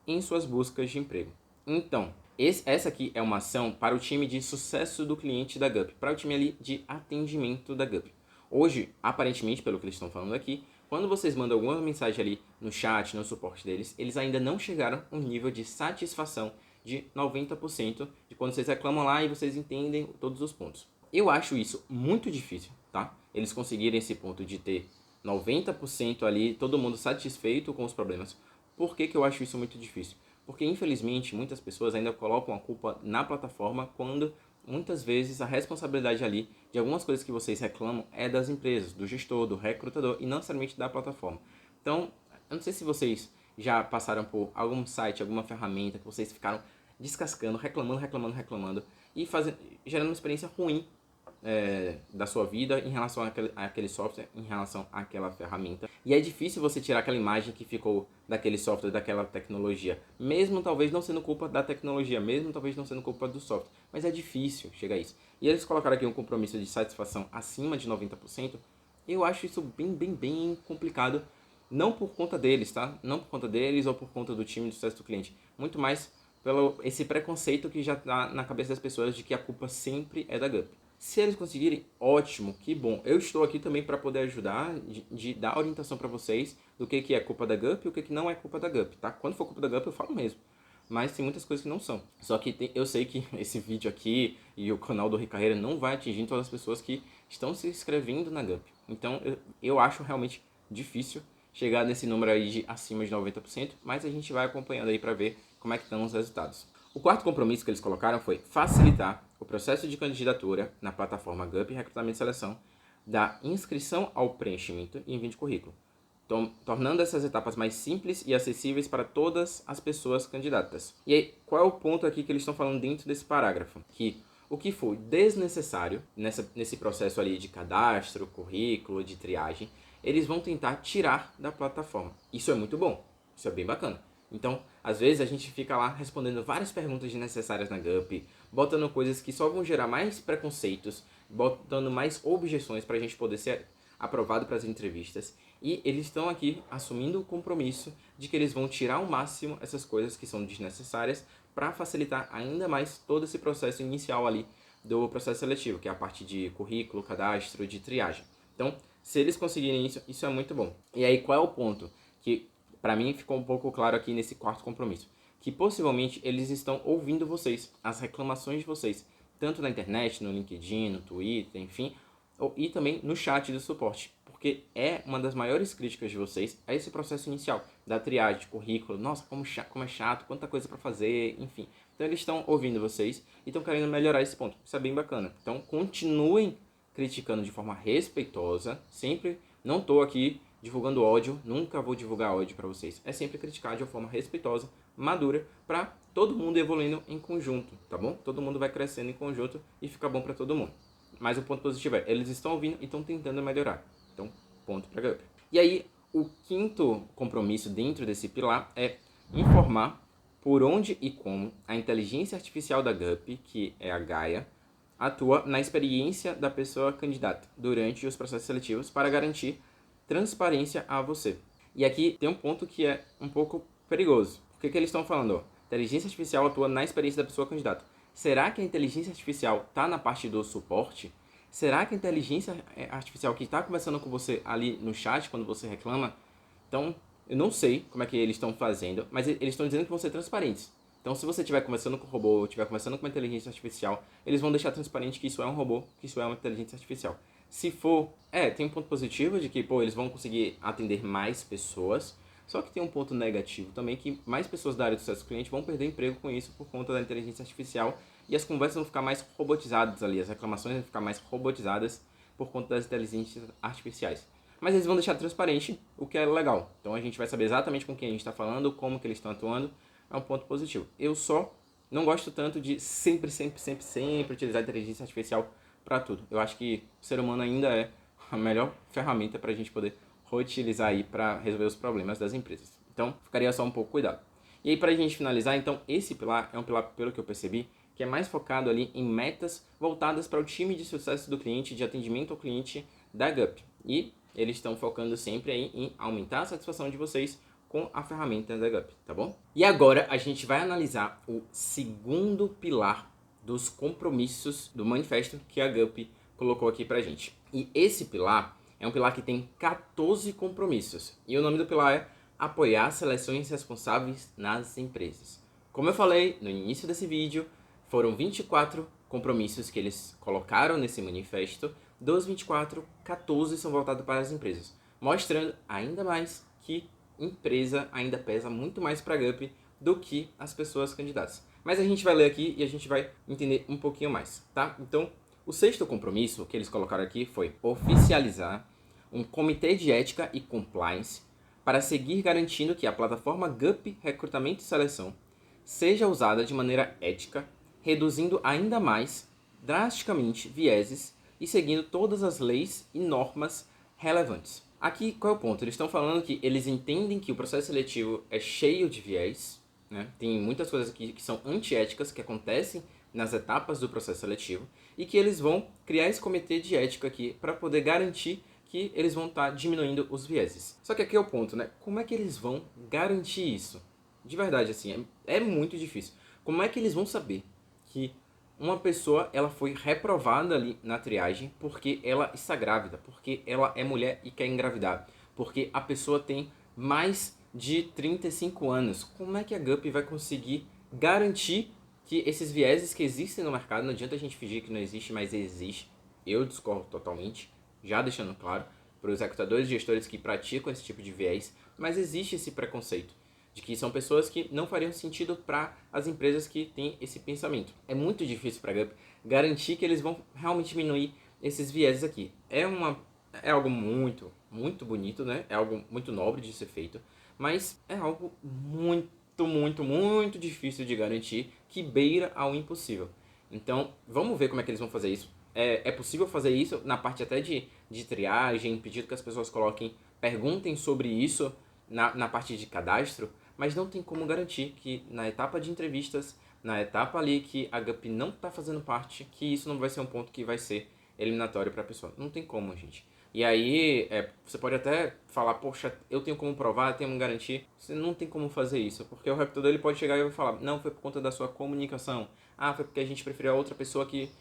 em suas buscas de emprego. Então, essa aqui é uma ação para o time de sucesso do cliente da Gup, para o time ali de atendimento da Gup. Hoje, aparentemente, pelo que eles estão falando aqui, quando vocês mandam alguma mensagem ali no chat, no suporte deles, eles ainda não chegaram a um nível de satisfação de 90% de quando vocês reclamam lá e vocês entendem todos os pontos. Eu acho isso muito difícil, tá? Eles conseguirem esse ponto de ter 90% ali, todo mundo satisfeito com os problemas. Por que eu acho isso muito difícil? Porque, infelizmente, muitas pessoas ainda colocam a culpa na plataforma quando, muitas vezes, a responsabilidade ali de algumas coisas que vocês reclamam é das empresas, do gestor, do recrutador e não necessariamente da plataforma. Então, eu não sei se vocês já passaram por algum site, alguma ferramenta que vocês ficaram descascando, reclamando e gerando uma experiência ruim da sua vida em relação àquele software, em relação àquela ferramenta. E é difícil você tirar aquela imagem que ficou daquele software, daquela tecnologia, mesmo talvez não sendo culpa da tecnologia, mesmo talvez não sendo culpa do software, mas é difícil chegar a isso. E eles colocaram aqui um compromisso de satisfação acima de 90%, eu acho isso bem complicado, não por conta deles, tá? Não por conta deles ou por conta do time de sucesso do cliente, muito mais pelo esse preconceito que já está na cabeça das pessoas de que a culpa sempre é da Gup. Se eles conseguirem, ótimo, que bom. Eu estou aqui também para poder ajudar, de dar orientação para vocês do que é culpa da Gup e o que não é culpa da Gup, tá? Quando for culpa da Gup eu falo mesmo. Mas tem muitas coisas que não são. Só que eu sei que esse vídeo aqui e o canal do Rick Carreira não vai atingir todas as pessoas que estão se inscrevendo na Gup. Então eu acho realmente difícil chegar nesse número aí de acima de 90%, mas a gente vai acompanhando aí para ver como é que estão os resultados. O quarto compromisso que eles colocaram foi facilitar o processo de candidatura na plataforma Gup Recrutamento e Seleção, da inscrição ao preenchimento e envio de currículo, tornando essas etapas mais simples e acessíveis para todas as pessoas candidatas. E aí, qual é o ponto aqui que eles estão falando dentro desse parágrafo? Que o que for desnecessário nesse processo ali de cadastro, currículo, de triagem, eles vão tentar tirar da plataforma. Isso é muito bom, isso é bem bacana. Então, às vezes a gente fica lá respondendo várias perguntas desnecessárias na Gup, botando coisas que só vão gerar mais preconceitos, botando mais objeções para a gente poder ser aprovado para as entrevistas. E eles estão aqui assumindo o compromisso de que eles vão tirar ao máximo essas coisas que são desnecessárias para facilitar ainda mais todo esse processo inicial ali do processo seletivo, que é a parte de currículo, cadastro, de triagem. Então, se eles conseguirem isso, isso é muito bom. E aí, qual é o ponto? Que para mim ficou um pouco claro aqui nesse quarto compromisso, que possivelmente eles estão ouvindo vocês, as reclamações de vocês, tanto na internet, no LinkedIn, no Twitter, enfim, e também no chat do suporte, porque é uma das maiores críticas de vocês a esse processo inicial, da triagem, de currículo, nossa, como é chato, quanta coisa para fazer, enfim. Então eles estão ouvindo vocês e estão querendo melhorar esse ponto, isso é bem bacana. Então continuem criticando de forma respeitosa, sempre, não estou aqui divulgando ódio, nunca vou divulgar ódio para vocês. É sempre criticar de uma forma respeitosa, madura, para todo mundo evoluindo em conjunto, tá bom? Todo mundo vai crescendo em conjunto e fica bom para todo mundo. Mas o ponto positivo é, eles estão ouvindo e estão tentando melhorar. Então, ponto para Gup. E aí, o quinto compromisso dentro desse pilar é informar por onde e como a inteligência artificial da Gup, que é a Gaia, atua na experiência da pessoa candidata durante os processos seletivos para garantir transparência a você. E aqui tem um ponto que é um pouco perigoso. O que eles estão falando? Ó, inteligência artificial atua na experiência da pessoa candidata. Será que a inteligência artificial está na parte do suporte? Será que a inteligência artificial que está conversando com você ali no chat quando você reclama? Então, eu não sei como é que eles estão fazendo, mas eles estão dizendo que vão ser transparentes. Então, se você estiver conversando com o robô, estiver conversando com uma inteligência artificial, eles vão deixar transparente que isso é um robô, que isso é uma inteligência artificial. Se for, tem um ponto positivo de que, eles vão conseguir atender mais pessoas, Só que tem um ponto negativo também, que mais pessoas da área do sucesso do cliente vão perder emprego com isso por conta da inteligência artificial e as conversas vão ficar mais robotizadas ali, as reclamações vão ficar mais robotizadas por conta das inteligências artificiais. Mas eles vão deixar transparente, o que é legal. Então a gente vai saber exatamente com quem a gente está falando, como que eles estão atuando, é um ponto positivo. Eu só não gosto tanto de sempre utilizar a inteligência artificial para tudo. Eu acho que o ser humano ainda é a melhor ferramenta para a gente poder reutilizar aí para resolver os problemas das empresas. Então, ficaria só um pouco cuidado. E aí, para a gente finalizar, então, esse pilar é um pilar, pelo que eu percebi, que é mais focado ali em metas voltadas para o time de sucesso do cliente, de atendimento ao cliente da Gup. E eles estão focando sempre aí em aumentar a satisfação de vocês com a ferramenta da Gup, tá bom? E agora a gente vai analisar o segundo pilar dos compromissos do manifesto que a Gup colocou aqui pra gente. E esse pilar é um pilar que tem 14 compromissos. E o nome do pilar é apoiar seleções responsáveis nas empresas. Como eu falei no início desse vídeo, foram 24 compromissos que eles colocaram nesse manifesto. Dos 24, 14 são voltados para as empresas, mostrando ainda mais que empresa ainda pesa muito mais para a Gup do que as pessoas candidatas. Mas a gente vai ler aqui e a gente vai entender um pouquinho mais, tá? Então, o sexto compromisso que eles colocaram aqui foi oficializar um comitê de ética e compliance para seguir garantindo que a plataforma Gup Recrutamento e Seleção seja usada de maneira ética, reduzindo ainda mais, drasticamente, vieses e seguindo todas as leis e normas relevantes. Aqui, qual é o ponto? Eles estão falando que eles entendem que o processo seletivo é cheio de viés, né? Tem muitas coisas aqui que são antiéticas que acontecem nas etapas do processo seletivo e que eles vão criar esse comitê de ética aqui para poder garantir que eles vão estar diminuindo os vieses. Só que aqui é o ponto, né? Como é que eles vão garantir isso? De verdade, assim, é muito difícil. Como é que eles vão saber que uma pessoa ela foi reprovada ali na triagem porque ela está grávida, porque ela é mulher e quer engravidar, porque a pessoa tem mais de 35 anos? Como é que a Gup vai conseguir garantir que esses vieses que existem no mercado, não adianta a gente fingir que não existe, mas existe, eu discordo totalmente, já deixando claro para os recrutadores e gestores que praticam esse tipo de viés, mas existe esse preconceito de que são pessoas que não fariam sentido para as empresas que têm esse pensamento. É muito difícil para a Gup garantir que eles vão realmente diminuir esses vieses aqui. É algo muito bonito, né? É algo muito nobre de ser feito, mas é algo muito difícil de garantir, que beira ao impossível. Então, vamos ver como é que eles vão fazer isso. É possível fazer isso na parte até de triagem, pedindo que as pessoas perguntem sobre isso na parte de cadastro, mas não tem como garantir que na etapa de entrevistas, na etapa ali que a Gup não está fazendo parte, que isso não vai ser um ponto que vai ser eliminatório para a pessoa. Não tem como, gente. E aí, você pode até falar, poxa, eu tenho como provar, tenho como garantir. Você não tem como fazer isso, porque o recrutador ele pode chegar e vai falar, não, foi por conta da sua comunicação. Ah, foi porque a gente preferiu a outra pessoa que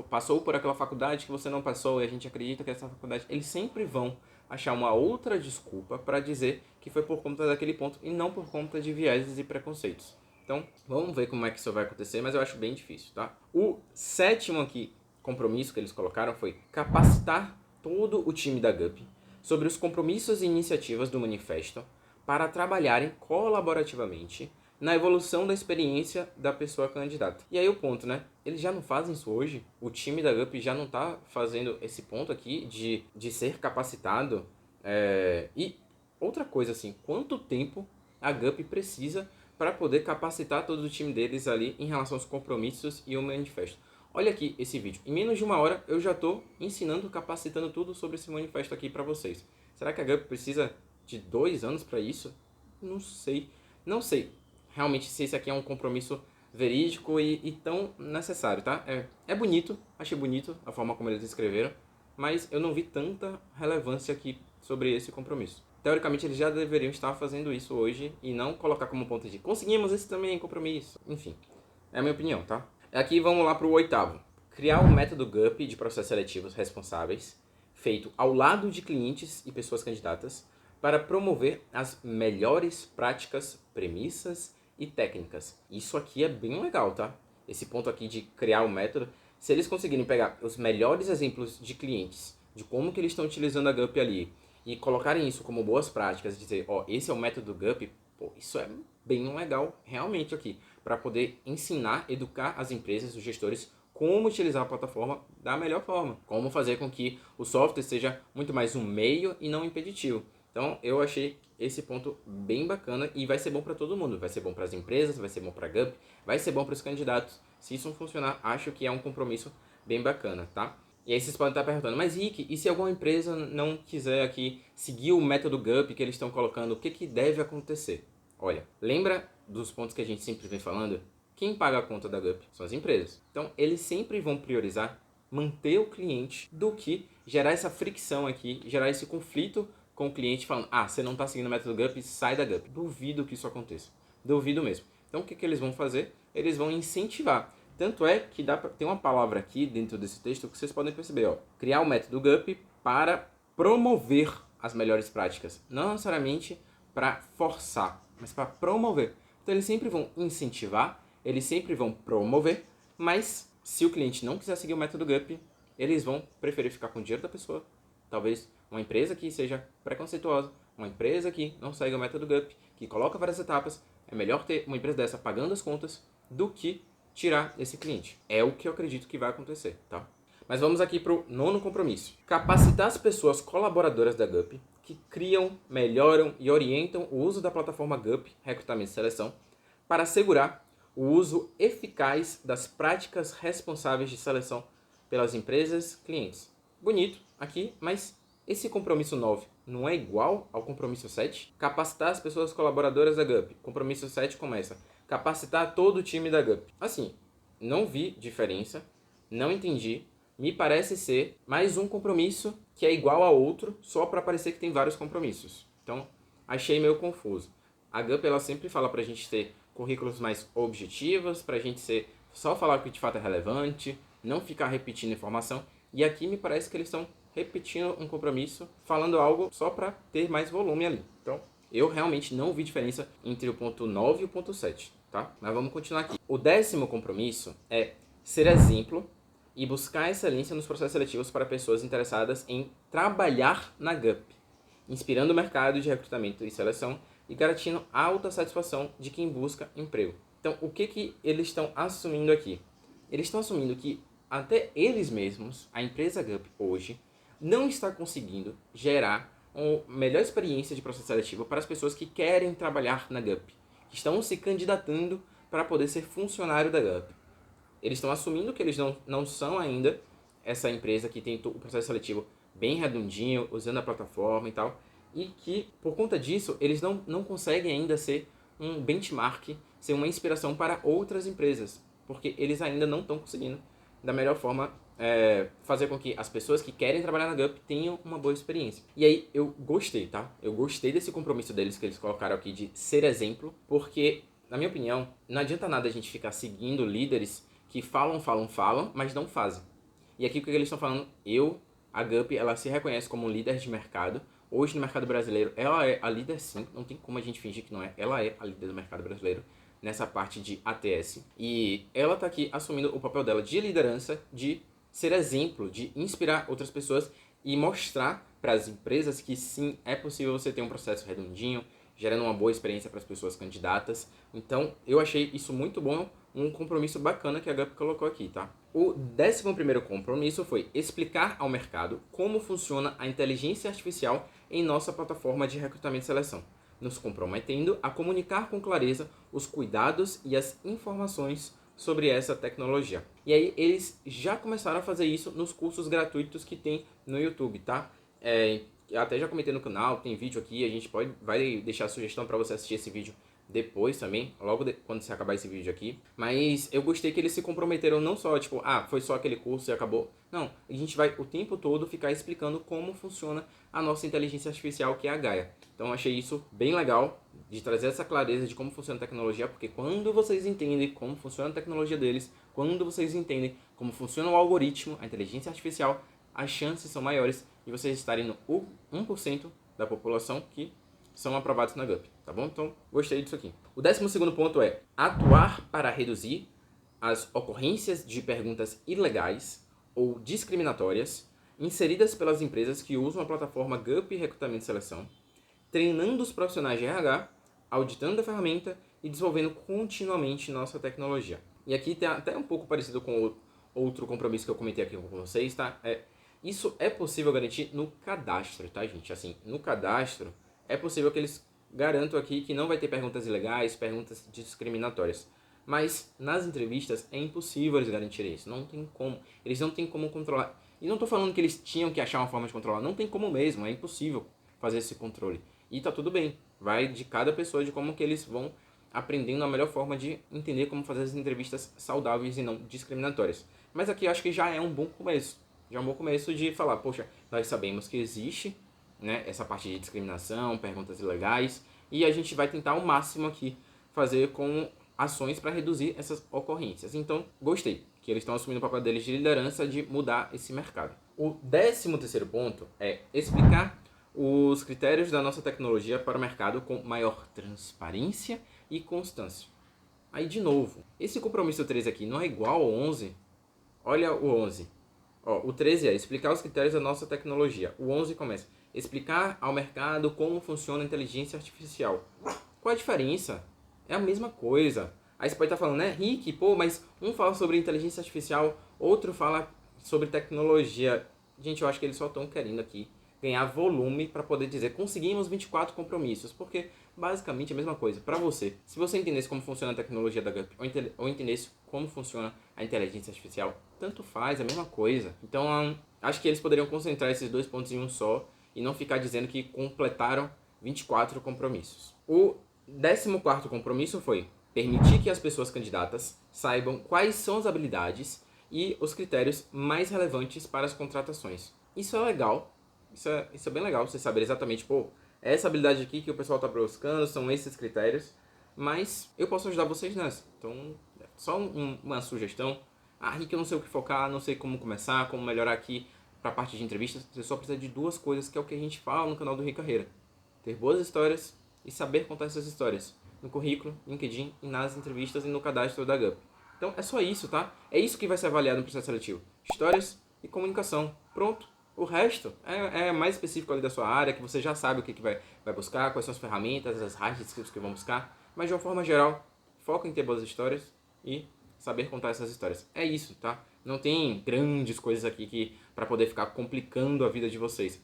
passou por aquela faculdade que você não passou e a gente acredita que essa faculdade... Eles sempre vão achar uma outra desculpa para dizer que foi por conta daquele ponto e não por conta de vieses e preconceitos. Então, vamos ver como é que isso vai acontecer, mas eu acho bem difícil, tá? O sétimo aqui, compromisso que eles colocaram foi capacitar todo o time da Gup sobre os compromissos e iniciativas do manifesto para trabalharem colaborativamente na evolução da experiência da pessoa candidata. E aí o ponto, né? Eles já não fazem isso hoje? O time da Gup já não está fazendo esse ponto aqui de ser capacitado? E outra coisa assim, quanto tempo a Gup precisa para poder capacitar todo o time deles ali em relação aos compromissos e o manifesto? Olha aqui esse vídeo. Em menos de uma hora eu já estou ensinando, capacitando tudo sobre esse manifesto aqui para vocês. Será que a Gup precisa de 2 anos para isso? Não sei. Não sei realmente se esse aqui é um compromisso verídico e tão necessário, tá? É bonito, achei bonito a forma como eles escreveram, mas eu não vi tanta relevância aqui sobre esse compromisso. Teoricamente, eles já deveriam estar fazendo isso hoje e não colocar como ponto de conseguimos esse também compromisso. Enfim, é a minha opinião, tá? Aqui vamos lá para o oitavo. Criar um método Gup de processos seletivos responsáveis, feito ao lado de clientes e pessoas candidatas, para promover as melhores práticas, premissas e técnicas. Isso aqui é bem legal, tá? Esse ponto aqui de criar um método, se eles conseguirem pegar os melhores exemplos de clientes, de como que eles estão utilizando a Gup ali, e colocarem isso como boas práticas, dizer, ó, esse é o método GUP, pô, isso é bem legal realmente aqui, para poder ensinar, educar as empresas, os gestores, como utilizar a plataforma da melhor forma, como fazer com que o software seja muito mais um meio e não impeditivo. Então, eu achei esse ponto bem bacana e vai ser bom para todo mundo. Vai ser bom para as empresas, vai ser bom para a GUP, vai ser bom para os candidatos. Se isso não funcionar, acho que é um compromisso bem bacana, tá? E aí vocês podem estar perguntando, mas Rick, e se alguma empresa não quiser aqui seguir o método GUP que eles estão colocando, o que, que deve acontecer? Olha, lembra dos pontos que a gente sempre vem falando? Quem paga a conta da GUP são as empresas. Então, eles sempre vão priorizar manter o cliente do que gerar essa fricção aqui, gerar esse conflito com o cliente falando, ah, você não está seguindo o método GUP, sai da GUP. Duvido que isso aconteça. Duvido mesmo. Então, o que, que eles vão fazer? Eles vão incentivar. Tanto é que tem uma palavra aqui dentro desse texto que vocês podem perceber, ó. Criar o método GUP para promover as melhores práticas. Não necessariamente para forçar, mas para promover. Então, eles sempre vão incentivar, eles sempre vão promover, mas se o cliente não quiser seguir o método GUP, eles vão preferir ficar com o dinheiro da pessoa. Talvez uma empresa que seja preconceituosa, uma empresa que não segue o método GUP, que coloca várias etapas, é melhor ter uma empresa dessa pagando as contas do que tirar esse cliente. É o que eu acredito que vai acontecer, tá? Mas vamos aqui para o nono compromisso. Capacitar as pessoas colaboradoras da GUP que criam, melhoram e orientam o uso da plataforma GUP, Recrutamento e Seleção, para assegurar o uso eficaz das práticas responsáveis de seleção pelas empresas clientes. Bonito aqui, mas esse compromisso 9 não é igual ao compromisso 7? Capacitar as pessoas colaboradoras da GUP. Compromisso 7 começa: capacitar todo o time da GUP. Assim, não vi diferença, não entendi. Me parece ser mais um compromisso que é igual a outro, só para parecer que tem vários compromissos. Então, achei meio confuso. A GUP ela sempre fala para a gente ter currículos mais objetivos, para a gente só falar o que de fato é relevante, não ficar repetindo informação. E aqui me parece que eles estão repetindo um compromisso, falando algo só para ter mais volume ali. Então, eu realmente não vi diferença entre o ponto 9 e o ponto 7, tá? Mas vamos continuar aqui. O 10º compromisso é ser exemplo e buscar excelência nos processos seletivos para pessoas interessadas em trabalhar na GUP, inspirando o mercado de recrutamento e seleção e garantindo alta satisfação de quem busca emprego. Então, o que eles estão assumindo aqui? Eles estão assumindo que até eles mesmos, a empresa GUP hoje, não está conseguindo gerar uma melhor experiência de processo seletivo para as pessoas que querem trabalhar na GUP, que estão se candidatando para poder ser funcionário da GUP. Eles estão assumindo que eles não são ainda essa empresa que tem o processo seletivo bem redondinho, usando a plataforma e tal, e que, por conta disso, eles não conseguem ainda ser um benchmark, ser uma inspiração para outras empresas, porque eles ainda não estão conseguindo, da melhor forma, fazer com que as pessoas que querem trabalhar na GUP tenham uma boa experiência. E aí, eu gostei, tá? Eu gostei desse compromisso deles que eles colocaram aqui de ser exemplo, porque, na minha opinião, não adianta nada a gente ficar seguindo líderes que falam, mas não fazem. E aqui o que eles estão falando, a GUP, ela se reconhece como um líder de mercado. Hoje no mercado brasileiro, ela é a líder sim, não tem como a gente fingir que não é. Ela é a líder do mercado brasileiro nessa parte de ATS. E ela está aqui assumindo o papel dela de liderança, de ser exemplo, de inspirar outras pessoas e mostrar para as empresas que sim, é possível você ter um processo redondinho, gerando uma boa experiência para as pessoas candidatas. Então, eu achei isso muito bom, um compromisso bacana que a GUP colocou aqui, tá? O 11º compromisso foi explicar ao mercado como funciona a inteligência artificial em nossa plataforma de recrutamento e seleção, nos comprometendo a comunicar com clareza os cuidados e as informações sobre essa tecnologia. E aí eles já começaram a fazer isso nos cursos gratuitos que tem no YouTube, tá? Até já comentei no canal, tem vídeo aqui, a gente vai deixar a sugestão para você assistir esse vídeo depois também, quando você acabar esse vídeo aqui. Mas eu gostei que eles se comprometeram não só, tipo, foi só aquele curso e acabou. Não, a gente vai o tempo todo ficar explicando como funciona a nossa inteligência artificial, que é a Gaia. Então achei isso bem legal, de trazer essa clareza de como funciona a tecnologia, porque quando vocês entendem como funciona a tecnologia deles, quando vocês entendem como funciona o algoritmo, a inteligência artificial, as chances são maiores de vocês estarem no 1% da população que são aprovados na GUP, tá bom? Então, gostei disso aqui. O 12º ponto é atuar para reduzir as ocorrências de perguntas ilegais ou discriminatórias inseridas pelas empresas que usam a plataforma GUP Recrutamento e Seleção, treinando os profissionais de RH, auditando a ferramenta e desenvolvendo continuamente nossa tecnologia. E aqui tem até um pouco parecido com outro compromisso que eu comentei aqui com vocês, tá? Isso é possível garantir no cadastro, tá, gente? Assim, no cadastro, é possível que eles garantam aqui que não vai ter perguntas ilegais, perguntas discriminatórias. Mas nas entrevistas é impossível eles garantirem isso. Não tem como. Eles não têm como controlar. E não estou falando que eles tinham que achar uma forma de controlar. Não tem como mesmo. É impossível fazer esse controle. E tá tudo bem. Vai de cada pessoa, de como que eles vão aprendendo a melhor forma de entender como fazer as entrevistas saudáveis e não discriminatórias. Mas aqui eu acho que já é um bom começo. Já é um bom começo de falar, poxa, nós sabemos que existe, né, essa parte de discriminação, perguntas ilegais, e a gente vai tentar ao máximo aqui fazer com ações para reduzir essas ocorrências. Então, gostei que eles estão assumindo o papel deles de liderança de mudar esse mercado. O 13º ponto é explicar os critérios da nossa tecnologia para o mercado com maior transparência e constância. Aí, de novo, esse compromisso 13 aqui não é igual ao 11? Olha o 11. O 13 é explicar os critérios da nossa tecnologia. O 11 começa explicar ao mercado como funciona a inteligência artificial. Qual a diferença? É a mesma coisa. Aí você pode estar falando, né, Rick, pô, mas um fala sobre inteligência artificial, outro fala sobre tecnologia. Gente, eu acho que eles só estão querendo aqui ganhar volume para poder dizer conseguimos 24 compromissos, porque basicamente é a mesma coisa. Para você, se você entendesse como funciona a tecnologia da GUP ou entendesse como funciona a inteligência artificial, tanto faz, é a mesma coisa. Então, acho que eles poderiam concentrar esses 2 pontos em um só e não ficar dizendo que completaram 24 compromissos. O 14º compromisso foi permitir que as pessoas candidatas saibam quais são as habilidades e os critérios mais relevantes para as contratações. Isso é legal, isso é bem legal, você saber exatamente, pô, essa habilidade aqui que o pessoal está buscando, são esses critérios, mas eu posso ajudar vocês nessa. Então, só uma sugestão. Rick, eu não sei o que focar, não sei como começar, como melhorar aqui para a parte de entrevistas. Você só precisa de 2 coisas, que é o que a gente fala no canal do Rick Carreira. Ter boas histórias e saber contar essas histórias no currículo, LinkedIn, e nas entrevistas e no cadastro da GUP. Então é só isso, tá? É isso que vai ser avaliado no processo seletivo. Histórias e comunicação. Pronto. O resto é mais específico ali da sua área, que você já sabe o que vai buscar, quais são as ferramentas, as hard skills que vão buscar. Mas de uma forma geral, foca em ter boas histórias e saber contar essas histórias. É isso, tá? Não tem grandes coisas aqui que para poder ficar complicando a vida de vocês.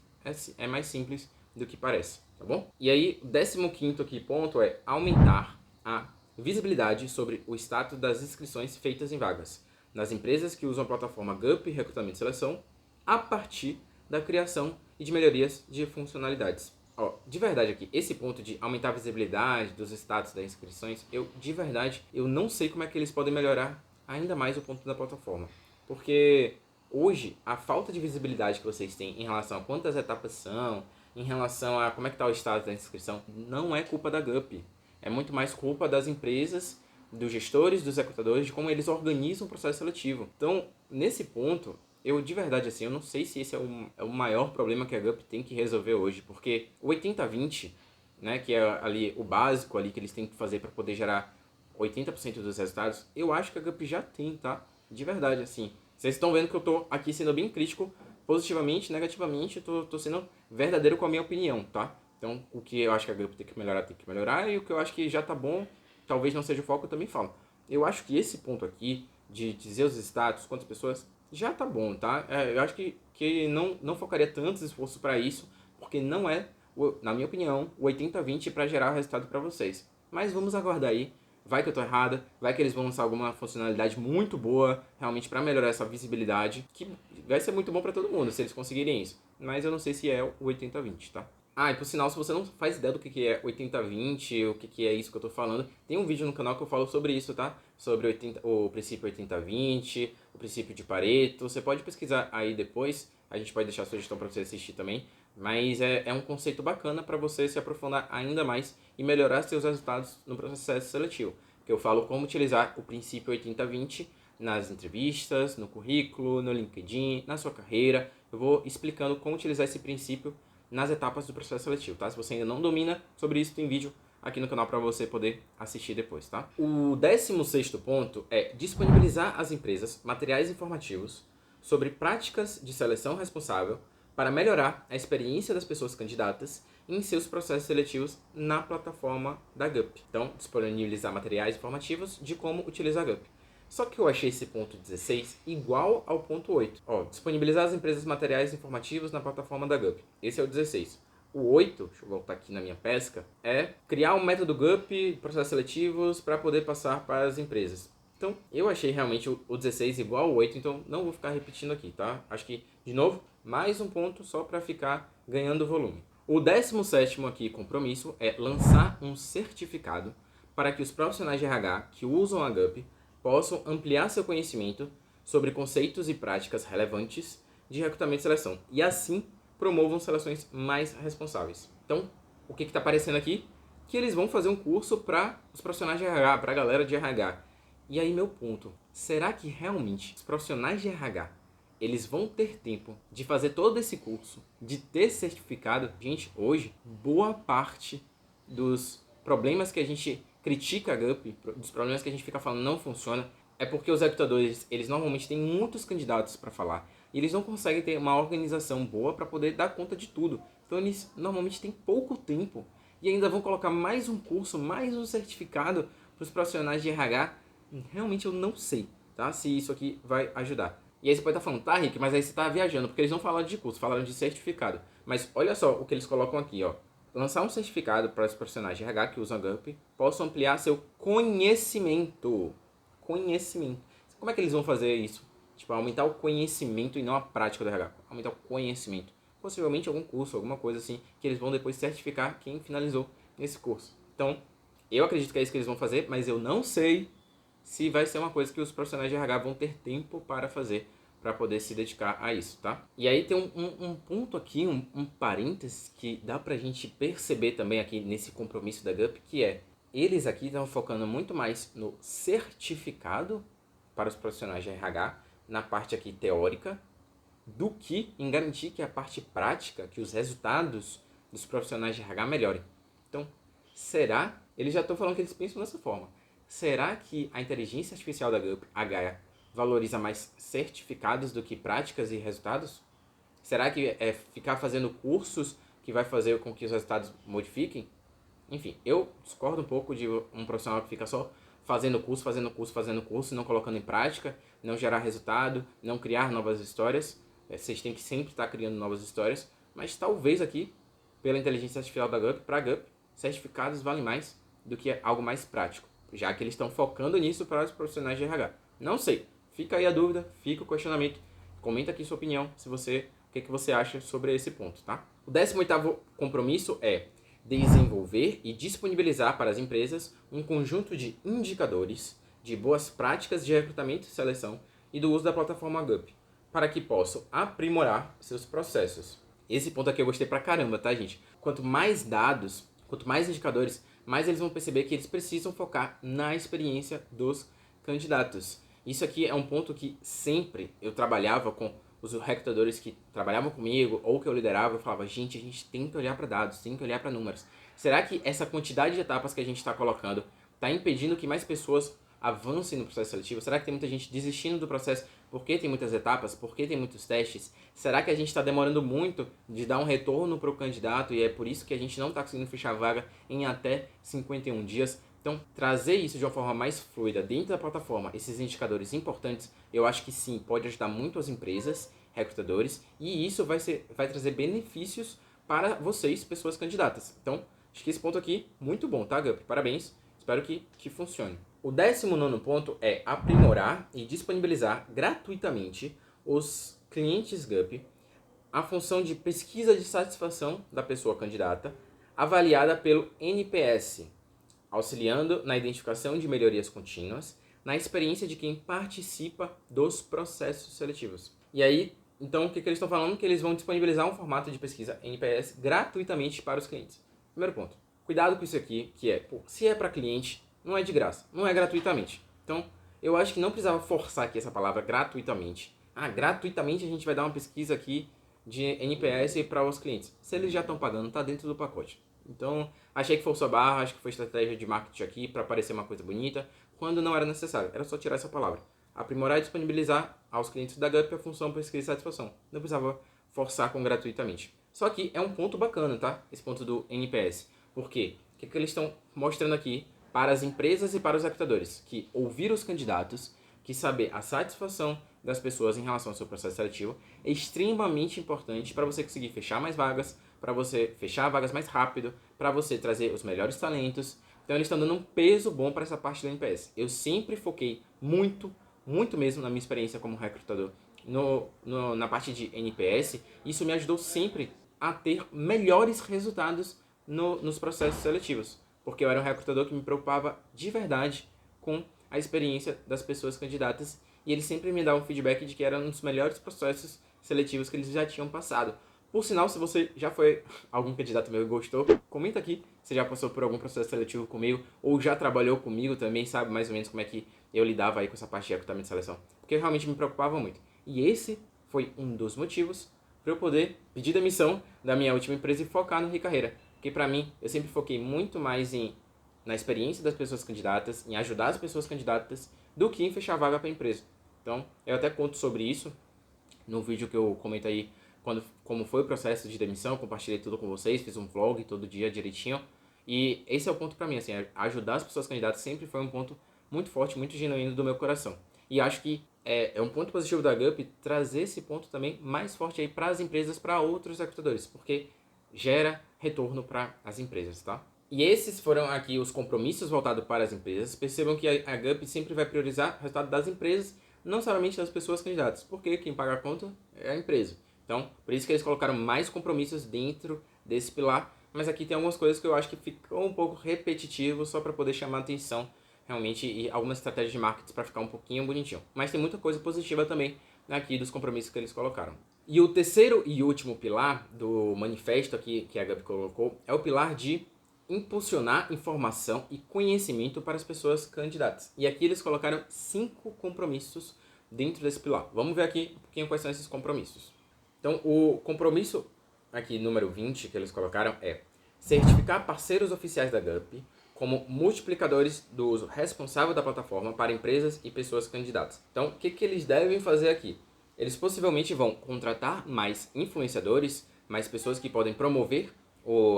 É mais simples do que parece, tá bom? E aí, o 15º aqui ponto é aumentar a visibilidade sobre o status das inscrições feitas em vagas nas empresas que usam a plataforma GUP Recrutamento e Seleção a partir da criação e de melhorias de funcionalidades. De verdade aqui, esse ponto de aumentar a visibilidade dos status das inscrições, eu não sei como é que eles podem melhorar ainda mais o ponto da plataforma. Porque hoje, a falta de visibilidade que vocês têm em relação a quantas etapas são, em relação a como é que está o status da inscrição, não é culpa da GUP. É muito mais culpa das empresas, dos gestores, dos recrutadores, de como eles organizam o processo seletivo. Então, nesse ponto, eu de verdade, assim, eu não sei se esse é o maior problema que a GUP tem que resolver hoje, porque o 80-20, né, que é ali o básico ali que eles têm que fazer para poder gerar 80% dos resultados, eu acho que a GUP já tem, tá? De verdade, assim. Vocês estão vendo que eu tô aqui sendo bem crítico, positivamente, negativamente, tô sendo verdadeiro com a minha opinião, tá? Então, o que eu acho que a GUP tem que melhorar, e o que eu acho que já tá bom, talvez não seja o foco, eu também falo. Eu acho que esse ponto aqui, de dizer os status, quantas pessoas, já tá bom, tá? Eu acho que não focaria tantos esforços para isso, porque não é, na minha opinião, o 80-20 para gerar resultado para vocês. Mas vamos aguardar aí. Vai que eu tô errada, vai que eles vão lançar alguma funcionalidade muito boa, realmente para melhorar essa visibilidade, que vai ser muito bom para todo mundo se eles conseguirem isso. Mas eu não sei se é o 80-20, tá? E por sinal, se você não faz ideia do que é 80-20, o que é isso que eu tô falando, tem um vídeo no canal que eu falo sobre isso, tá? Sobre o princípio 80-20, o princípio de Pareto. Você pode pesquisar aí depois, a gente pode deixar a sugestão para você assistir também. Mas é um conceito bacana para você se aprofundar ainda mais e melhorar seus resultados no processo seletivo. Que eu falo como utilizar o princípio 80-20 nas entrevistas, no currículo, no LinkedIn, na sua carreira. Eu vou explicando como utilizar esse princípio nas etapas do processo seletivo, tá? Se você ainda não domina sobre isso, tem vídeo aqui no canal para você poder assistir depois, tá? O 16º ponto é disponibilizar às empresas materiais informativos sobre práticas de seleção responsável para melhorar a experiência das pessoas candidatas em seus processos seletivos na plataforma da GUP. Então, disponibilizar materiais informativos de como utilizar a GUP. Só que eu achei esse ponto 16 igual ao ponto 8. Disponibilizar às empresas materiais informativos na plataforma da GUP. Esse é o 16. O 8, deixa eu voltar aqui na minha pesca, é criar um método GUP, processos seletivos, para poder passar para as empresas. Então, eu achei realmente o 16 igual ao 8, então não vou ficar repetindo aqui, tá? Acho que, de novo, mais um ponto só para ficar ganhando volume. O 17º aqui, compromisso, é lançar um certificado para que os profissionais de RH que usam a GUP possam ampliar seu conhecimento sobre conceitos e práticas relevantes de recrutamento e seleção e assim promovam seleções mais responsáveis. Então, o que está aparecendo aqui? Que eles vão fazer um curso para os profissionais de RH, para a galera de RH. E aí meu ponto, será que realmente os profissionais de RH, eles vão ter tempo de fazer todo esse curso, de ter certificado? Gente, hoje, boa parte dos problemas que a gente critica a GUP, dos problemas que a gente fica falando não funciona, é porque os recrutadores, eles normalmente têm muitos candidatos para falar. E eles não conseguem ter uma organização boa para poder dar conta de tudo. Então eles normalmente têm pouco tempo e ainda vão colocar mais um curso, mais um certificado para os profissionais de RH. Realmente eu não sei, tá? Se isso aqui vai ajudar. E aí você pode estar falando, tá, Rick, mas aí você está viajando, porque eles não falaram de curso, falaram de certificado. Mas olha só o que eles colocam aqui, ó. Lançar um certificado para os profissionais de RH que usam a GUP possam ampliar seu conhecimento. Conhecimento. Como é que eles vão fazer isso? Tipo, aumentar o conhecimento e não a prática do RH. Aumentar o conhecimento. Possivelmente algum curso, alguma coisa assim, que eles vão depois certificar quem finalizou esse curso. Então, eu acredito que é isso que eles vão fazer, mas eu não sei se vai ser uma coisa que os profissionais de RH vão ter tempo para fazer, para poder se dedicar a isso, tá? E aí tem um ponto aqui, um parênteses, que dá pra gente perceber também aqui nesse compromisso da GUP, que é, eles aqui estão focando muito mais no certificado para os profissionais de RH, na parte aqui teórica, do que em garantir que a parte prática, que os resultados dos profissionais de RH melhorem. Então, será? Eles já estão falando que eles pensam dessa forma. Será que a inteligência artificial da GUP, a Gaia, valoriza mais certificados do que práticas e resultados? Será que é ficar fazendo cursos que vai fazer com que os resultados modifiquem? Enfim, eu discordo um pouco de um profissional que fica só fazendo curso, não colocando em prática, não gerar resultado, não criar novas histórias. Vocês têm que sempre estar criando novas histórias, mas talvez aqui, pela inteligência artificial da GUP, para a GUP, certificados valem mais do que algo mais prático, já que eles estão focando nisso para os profissionais de RH. Não sei, fica aí a dúvida, fica o questionamento, comenta aqui sua opinião, o que você acha sobre esse ponto, tá? O 18º compromisso é desenvolver e disponibilizar para as empresas um conjunto de indicadores de boas práticas de recrutamento e seleção e do uso da plataforma GUP, para que possam aprimorar seus processos. Esse ponto aqui eu gostei pra caramba, tá, gente? Quanto mais dados, quanto mais indicadores, mais eles vão perceber que eles precisam focar na experiência dos candidatos. Isso aqui é um ponto que sempre eu trabalhava com os recrutadores que trabalhavam comigo ou que eu liderava. Eu falava, gente, a gente tem que olhar para dados, tem que olhar para números. Será que essa quantidade de etapas que a gente está colocando está impedindo que mais pessoas avancem no processo seletivo? Será que tem muita gente desistindo do processo porque tem muitas etapas, porque tem muitos testes? Será que a gente está demorando muito de dar um retorno para o candidato e é por isso que a gente não está conseguindo fechar a vaga em até 51 dias? Então, trazer isso de uma forma mais fluida dentro da plataforma, esses indicadores importantes, eu acho que sim, pode ajudar muito as empresas, recrutadores, e isso vai trazer benefícios para vocês, pessoas candidatas. Então, acho que esse ponto aqui, muito bom, tá, GUP? Parabéns, espero que funcione. O 19º ponto é aprimorar e disponibilizar gratuitamente os clientes GUP a função de pesquisa de satisfação da pessoa candidata, avaliada pelo NPS, auxiliando na identificação de melhorias contínuas, na experiência de quem participa dos processos seletivos. E aí, então, o que eles estão falando? Que eles vão disponibilizar um formato de pesquisa NPS gratuitamente para os clientes. Primeiro ponto, cuidado com isso aqui, que é, se é para cliente, não é de graça, não é gratuitamente. Então, eu acho que não precisava forçar aqui essa palavra gratuitamente. Gratuitamente a gente vai dar uma pesquisa aqui de NPS para os clientes. Se eles já estão pagando, está dentro do pacote. Então, achei que forçou a barra, acho que foi estratégia de marketing aqui para parecer uma coisa bonita, quando não era necessário, era só tirar essa palavra. aprimorar e disponibilizar aos clientes da GUP a função pesquisa e satisfação. Não precisava forçar com gratuitamente. Só que é um ponto bacana, tá? Esse ponto do NPS. Por quê? O que eles estão mostrando aqui para as empresas e para os recrutadores? Que ouvir os candidatos, que saber a satisfação das pessoas em relação ao seu processo seletivo é extremamente importante para você conseguir fechar mais vagas, para você fechar vagas mais rápido, para você trazer os melhores talentos. Então eles estão dando um peso bom para essa parte do NPS. Eu sempre foquei muito mesmo na minha experiência como recrutador na parte de NPS. Isso me ajudou sempre a ter melhores resultados nos processos seletivos, porque eu era um recrutador que me preocupava de verdade com a experiência das pessoas candidatas e eles sempre me davam feedback de que era um dos melhores processos seletivos que eles já tinham passado. Por sinal, se você já foi algum candidato meu e gostou, comenta aqui se já passou por algum processo seletivo comigo ou já trabalhou comigo também, sabe mais ou menos como é que eu lidava aí com essa parte de recrutamento e seleção, porque realmente me preocupava muito. E esse foi um dos motivos para eu poder pedir demissão da minha última empresa e focar no Ricarreira. Porque para mim, eu sempre foquei muito mais na experiência das pessoas candidatas, em ajudar as pessoas candidatas, do que em fechar vaga para a empresa. Então, eu até conto sobre isso no vídeo que eu comento aí como foi o processo de demissão, compartilhei tudo com vocês, fiz um vlog todo dia direitinho. E esse é o ponto para mim, assim, ajudar as pessoas candidatas sempre foi um ponto muito forte, muito genuíno do meu coração. E acho que é um ponto positivo da GUP trazer esse ponto também mais forte aí para as empresas, para outros recrutadores, porque gera retorno para as empresas, tá? E esses foram aqui os compromissos voltados para as empresas. Percebam que a GUP sempre vai priorizar o resultado das empresas, não somente das pessoas candidatas, porque quem paga a conta é a empresa. Então, por isso que eles colocaram mais compromissos dentro desse pilar, mas aqui tem algumas coisas que eu acho que ficou um pouco repetitivo, só para poder chamar a atenção realmente, e algumas estratégias de marketing para ficar um pouquinho bonitinho. Mas tem muita coisa positiva também aqui dos compromissos que eles colocaram. E o terceiro e último pilar do manifesto aqui que a Gabi colocou é o pilar de impulsionar informação e conhecimento para as pessoas candidatas. E aqui eles colocaram 5 compromissos dentro desse pilar. Vamos ver aqui um pouquinho quais são esses compromissos. Então, o compromisso aqui, número 20, que eles colocaram é certificar parceiros oficiais da GUP como multiplicadores do uso responsável da plataforma para empresas e pessoas candidatas. Então, o que eles devem fazer aqui? Eles possivelmente vão contratar mais influenciadores, mais pessoas que podem promover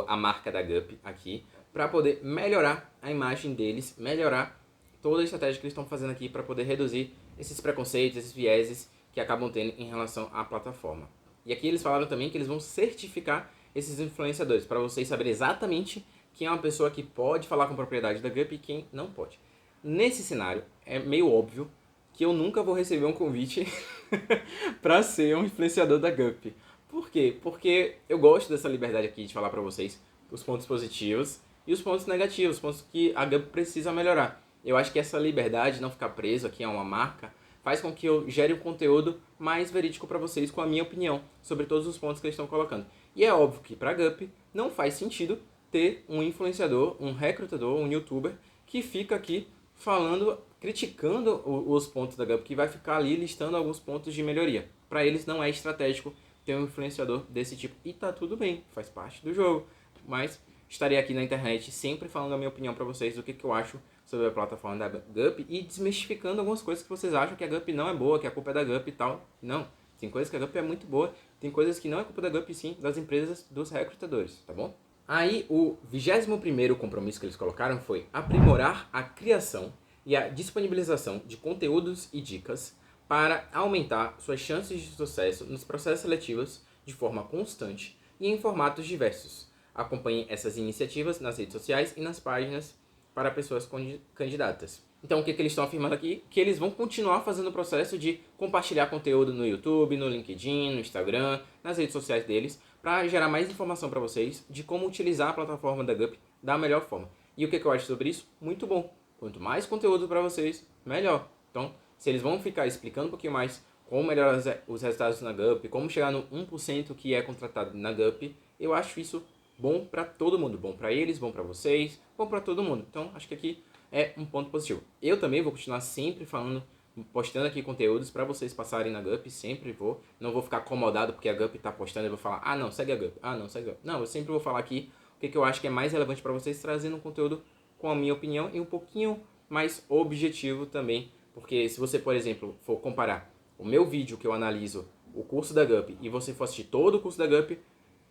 a marca da GUP aqui, para poder melhorar a imagem deles, melhorar toda a estratégia que eles estão fazendo aqui para poder reduzir esses preconceitos, esses vieses que acabam tendo em relação à plataforma. E aqui eles falaram também que eles vão certificar esses influenciadores, para vocês saberem exatamente quem é uma pessoa que pode falar com propriedade da GUP e quem não pode. Nesse cenário, é meio óbvio que eu nunca vou receber um convite para ser um influenciador da GUP. Por quê? Porque eu gosto dessa liberdade aqui de falar para vocês os pontos positivos e os pontos negativos, os pontos que a GUP precisa melhorar. Eu acho que essa liberdade, não ficar preso aqui a uma marca, faz com que eu gere um conteúdo mais verídico para vocês com a minha opinião sobre todos os pontos que eles estão colocando. E é óbvio que para a GUP não faz sentido ter um influenciador, um recrutador, um youtuber que fica aqui falando, criticando os pontos da GUP, que vai ficar ali listando alguns pontos de melhoria. Para eles não é estratégico ter um influenciador desse tipo. E tá tudo bem, faz parte do jogo. Mas estarei aqui na internet sempre falando a minha opinião para vocês do que eu acho sobre a plataforma da GUP e desmistificando algumas coisas que vocês acham que a GUP não é boa, que a culpa é da GUP e tal. Não, tem coisas que a GUP é muito boa, tem coisas que não é culpa da GUP sim, das empresas, dos recrutadores, tá bom? Aí o 21º compromisso que eles colocaram foi aprimorar a criação e a disponibilização de conteúdos e dicas para aumentar suas chances de sucesso nos processos seletivos de forma constante e em formatos diversos. Acompanhe essas iniciativas nas redes sociais e nas páginas para pessoas candidatas. Então, o que eles estão afirmando aqui? Que eles vão continuar fazendo o processo de compartilhar conteúdo no YouTube, no LinkedIn, no Instagram, nas redes sociais deles, para gerar mais informação para vocês de como utilizar a plataforma da GUP da melhor forma. E o que eu acho sobre isso? Muito bom. Quanto mais conteúdo para vocês, melhor. Então, se eles vão ficar explicando um pouquinho mais como melhorar os resultados na GUP, como chegar no 1% que é contratado na GUP, eu acho isso bom para todo mundo. Bom para eles, bom para vocês, bom para todo mundo. Então, acho que aqui é um ponto positivo. Eu também vou continuar sempre falando, postando aqui conteúdos para vocês passarem na GUP, sempre vou. Não vou ficar acomodado porque a GUP está postando e vou falar, ah não, segue a GUP, ah não, segue a GUP. Não, eu sempre vou falar aqui o que eu acho que é mais relevante para vocês, trazendo um conteúdo com a minha opinião e um pouquinho mais objetivo também, Porque se você, por exemplo, for comparar o meu vídeo que eu analiso o curso da GUP e você for assistir todo o curso da GUP,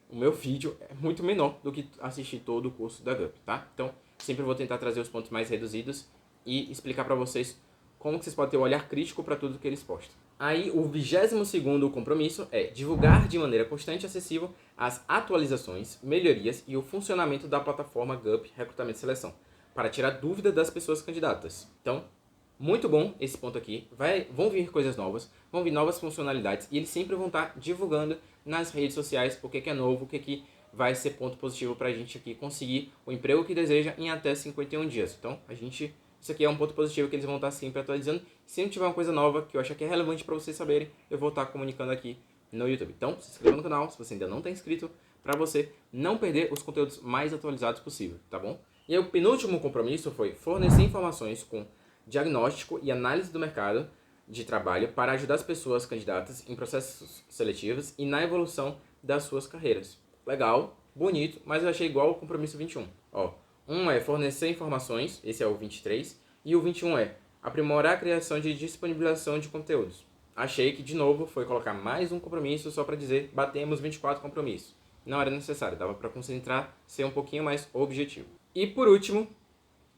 o meu vídeo é muito menor do que assistir todo o curso da GUP, tá? Então, sempre vou tentar trazer os pontos mais reduzidos e explicar para vocês como que vocês podem ter um olhar crítico para tudo que eles postam. Aí, o 22º compromisso é divulgar de maneira constante e acessível as atualizações, melhorias e o funcionamento da plataforma GUP Recrutamento e Seleção, para tirar dúvida das pessoas candidatas. Então, muito bom esse ponto aqui. Vão vir coisas novas, vão vir novas funcionalidades e eles sempre vão estar divulgando nas redes sociais o que é novo, o que vai ser ponto positivo para a gente aqui conseguir o emprego que deseja em até 51 dias. Então, isso aqui é um ponto positivo que eles vão estar sempre atualizando. Se tiver uma coisa nova que eu achar que é relevante para vocês saberem, eu vou estar comunicando aqui no YouTube. Então, se inscreva no canal se você ainda não está inscrito, para você não perder os conteúdos mais atualizados possível, tá bom? E aí, o penúltimo compromisso foi fornecer informações com diagnóstico e análise do mercado de trabalho para ajudar as pessoas candidatas em processos seletivos e na evolução das suas carreiras. Legal, bonito, mas eu achei igual ao compromisso 21. Ó, um é fornecer informações, esse é o 23, e o 21 é aprimorar a criação de disponibilização de conteúdos. Achei que, de novo, foi colocar mais um compromisso só para dizer batemos 24 compromissos. Não era necessário, dava para concentrar, ser um pouquinho mais objetivo. E por último,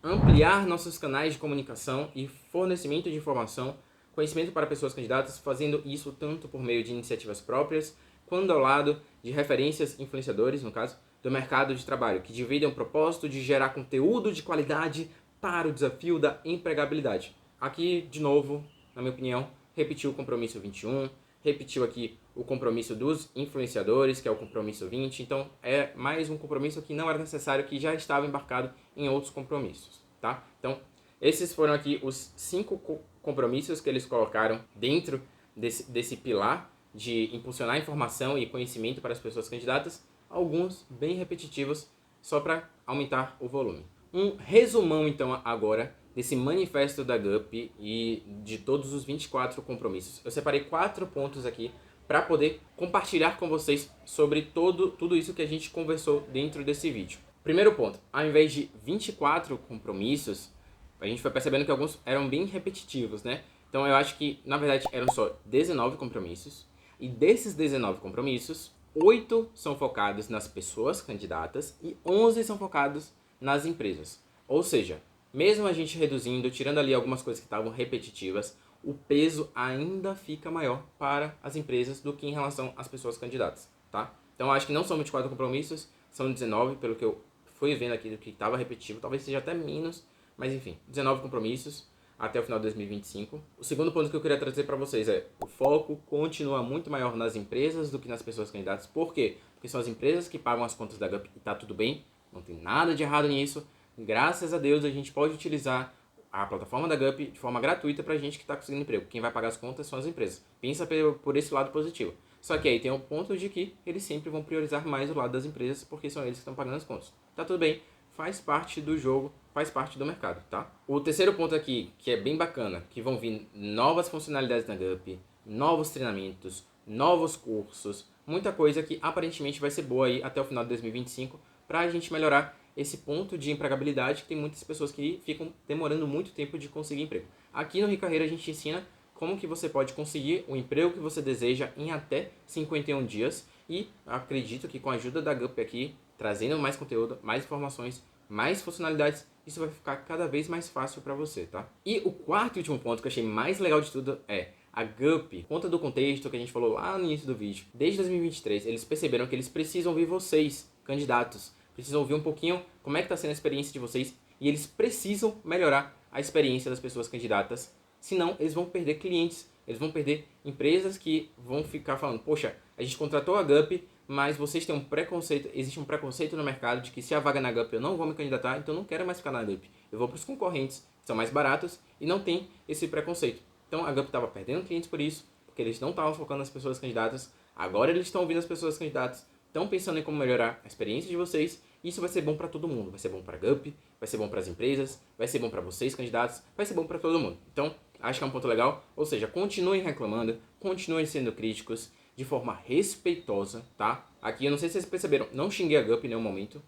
ampliar nossos canais de comunicação e fornecimento de informação, conhecimento para pessoas candidatas, fazendo isso tanto por meio de iniciativas próprias, quanto ao lado de referências influenciadores, no caso, do mercado de trabalho, que dividem o propósito de gerar conteúdo de qualidade para o desafio da empregabilidade. Aqui, de novo, na minha opinião, repetiu o compromisso 21, repetiu aqui o compromisso dos influenciadores, que é o compromisso 20, então é mais um compromisso que não era necessário, que já estava embarcado em outros compromissos, tá? Então, esses foram aqui os 5 compromissos que eles colocaram dentro desse pilar de impulsionar informação e conhecimento para as pessoas candidatas, alguns bem repetitivos, só para aumentar o volume. Um resumão, então, agora, desse manifesto da GUP e de todos os 24 compromissos. Eu separei 4 pontos aqui para poder compartilhar com vocês sobre tudo isso que a gente conversou dentro desse vídeo. Primeiro ponto, ao invés de 24 compromissos, a gente foi percebendo que alguns eram bem repetitivos, né? Então eu acho que, na verdade, eram só 19 compromissos, e desses 19 compromissos, 8 são focados nas pessoas candidatas e 11 são focados nas empresas. Ou seja, mesmo a gente reduzindo, tirando ali algumas coisas que estavam repetitivas, o peso ainda fica maior para as empresas do que em relação às pessoas candidatas, tá? Então eu acho que não são 24 compromissos, são 19, pelo que eu fui vendo aqui do que estava repetitivo, talvez seja até menos, mas enfim, 19 compromissos até o final de 2025. O segundo ponto que eu queria trazer para vocês é o foco continua muito maior nas empresas do que nas pessoas candidatas. Por quê? Porque são as empresas que pagam as contas da GUP e tá tudo bem, não tem nada de errado nisso. Graças a Deus a gente pode utilizar a plataforma da GUP de forma gratuita pra gente que está conseguindo emprego. Quem vai pagar as contas são as empresas. Pensa por esse lado positivo. Só que aí tem o ponto de que eles sempre vão priorizar mais o lado das empresas porque são eles que estão pagando as contas. Tá tudo bem, faz parte do jogo, faz parte do mercado, tá? O terceiro ponto aqui, que é bem bacana, que vão vir novas funcionalidades na GUP, novos treinamentos, novos cursos, muita coisa que aparentemente vai ser boa aí até o final de 2025 pra gente melhorar esse ponto de empregabilidade que tem muitas pessoas que ficam demorando muito tempo de conseguir emprego. Aqui no Ricarreira a gente ensina como que você pode conseguir o emprego que você deseja em até 51 dias e acredito que com a ajuda da GUP aqui, trazendo mais conteúdo, mais informações, mais funcionalidades, isso vai ficar cada vez mais fácil para você, tá? E o quarto e último ponto que eu achei mais legal de tudo é a GUP, conta do contexto que a gente falou lá no início do vídeo. Desde 2023, eles perceberam que eles precisam ouvir vocês, candidatos, precisam ouvir um pouquinho como é que está sendo a experiência de vocês e eles precisam melhorar a experiência das pessoas candidatas, senão eles vão perder clientes, eles vão perder empresas que vão ficar falando, poxa, a gente contratou a GUP, mas vocês têm um preconceito, existe um preconceito no mercado de que se a vaga na GUP eu não vou me candidatar, então eu não quero mais ficar na GUP, eu vou para os concorrentes, que são mais baratos e não tem esse preconceito. Então a GUP estava perdendo clientes por isso, porque eles não estavam focando nas pessoas candidatas, agora eles estão ouvindo as pessoas candidatas, estão pensando em como melhorar a experiência de vocês. Isso vai ser bom para todo mundo, vai ser bom para a GUP, vai ser bom para as empresas, vai ser bom para vocês candidatos, vai ser bom para todo mundo. Então, acho que é um ponto legal, ou seja, continuem reclamando, continuem sendo críticos de forma respeitosa, tá? Aqui eu não sei se vocês perceberam, não xinguei a GUP em nenhum momento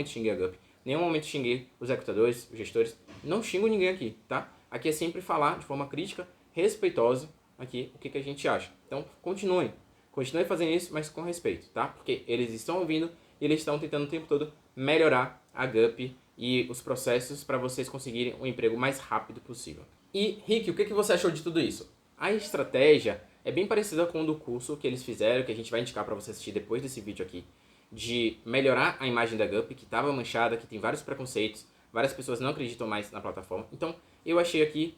xinguei a GUP, em nenhum momento xinguei os recrutadores, os gestores, não xingo ninguém aqui, tá? Aqui é sempre falar de forma crítica, respeitosa, aqui o que a gente acha. Então, continuem fazendo isso, mas com respeito, tá? Porque eles estão ouvindo e eles estão tentando o tempo todo melhorar a GUP e os processos para vocês conseguirem um emprego mais rápido possível. E, Rick, o que você achou de tudo isso? A estratégia é bem parecida com o do curso que eles fizeram, que a gente vai indicar para você assistir depois desse vídeo aqui, de melhorar a imagem da GUP, que estava manchada, que tem vários preconceitos, várias pessoas não acreditam mais na plataforma. Então, eu achei aqui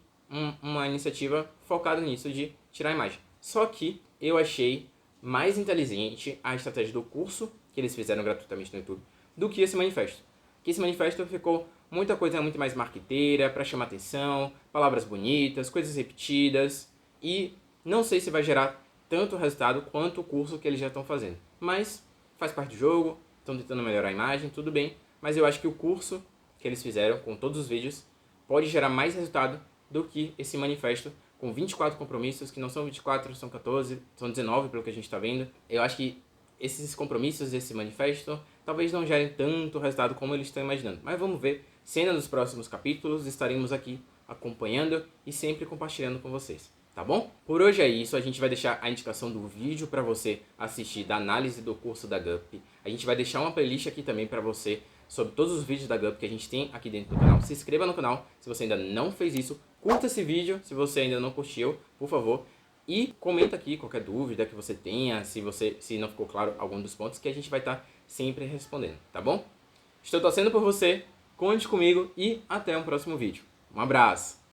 uma iniciativa focada nisso, de tirar a imagem. Só que eu achei mais inteligente a estratégia do curso, que eles fizeram gratuitamente no YouTube, do que esse manifesto. Que esse manifesto ficou muita coisa muito mais marqueteira, para chamar atenção, palavras bonitas, coisas repetidas, e não sei se vai gerar tanto resultado quanto o curso que eles já estão fazendo. Mas faz parte do jogo, estão tentando melhorar a imagem, tudo bem, mas eu acho que o curso que eles fizeram com todos os vídeos pode gerar mais resultado do que esse manifesto com 24 compromissos, que não são 24, são 14, são 19 pelo que a gente está vendo. Eu acho que esses compromissos desse manifesto talvez não gerem tanto resultado como eles estão imaginando. Mas vamos ver, cena dos próximos capítulos, estaremos aqui acompanhando e sempre compartilhando com vocês. Tá bom? Por hoje é isso, a gente vai deixar a indicação do vídeo para você assistir da análise do curso da GUP. A gente vai deixar uma playlist aqui também para você sobre todos os vídeos da GUP que a gente tem aqui dentro do canal. Se inscreva no canal se você ainda não fez isso. Curta esse vídeo se você ainda não curtiu, por favor. E comenta aqui qualquer dúvida que você tenha, se não ficou claro algum dos pontos, que a gente vai estar sempre respondendo, tá bom? Estou torcendo por você, conte comigo e até um próximo vídeo. Um abraço!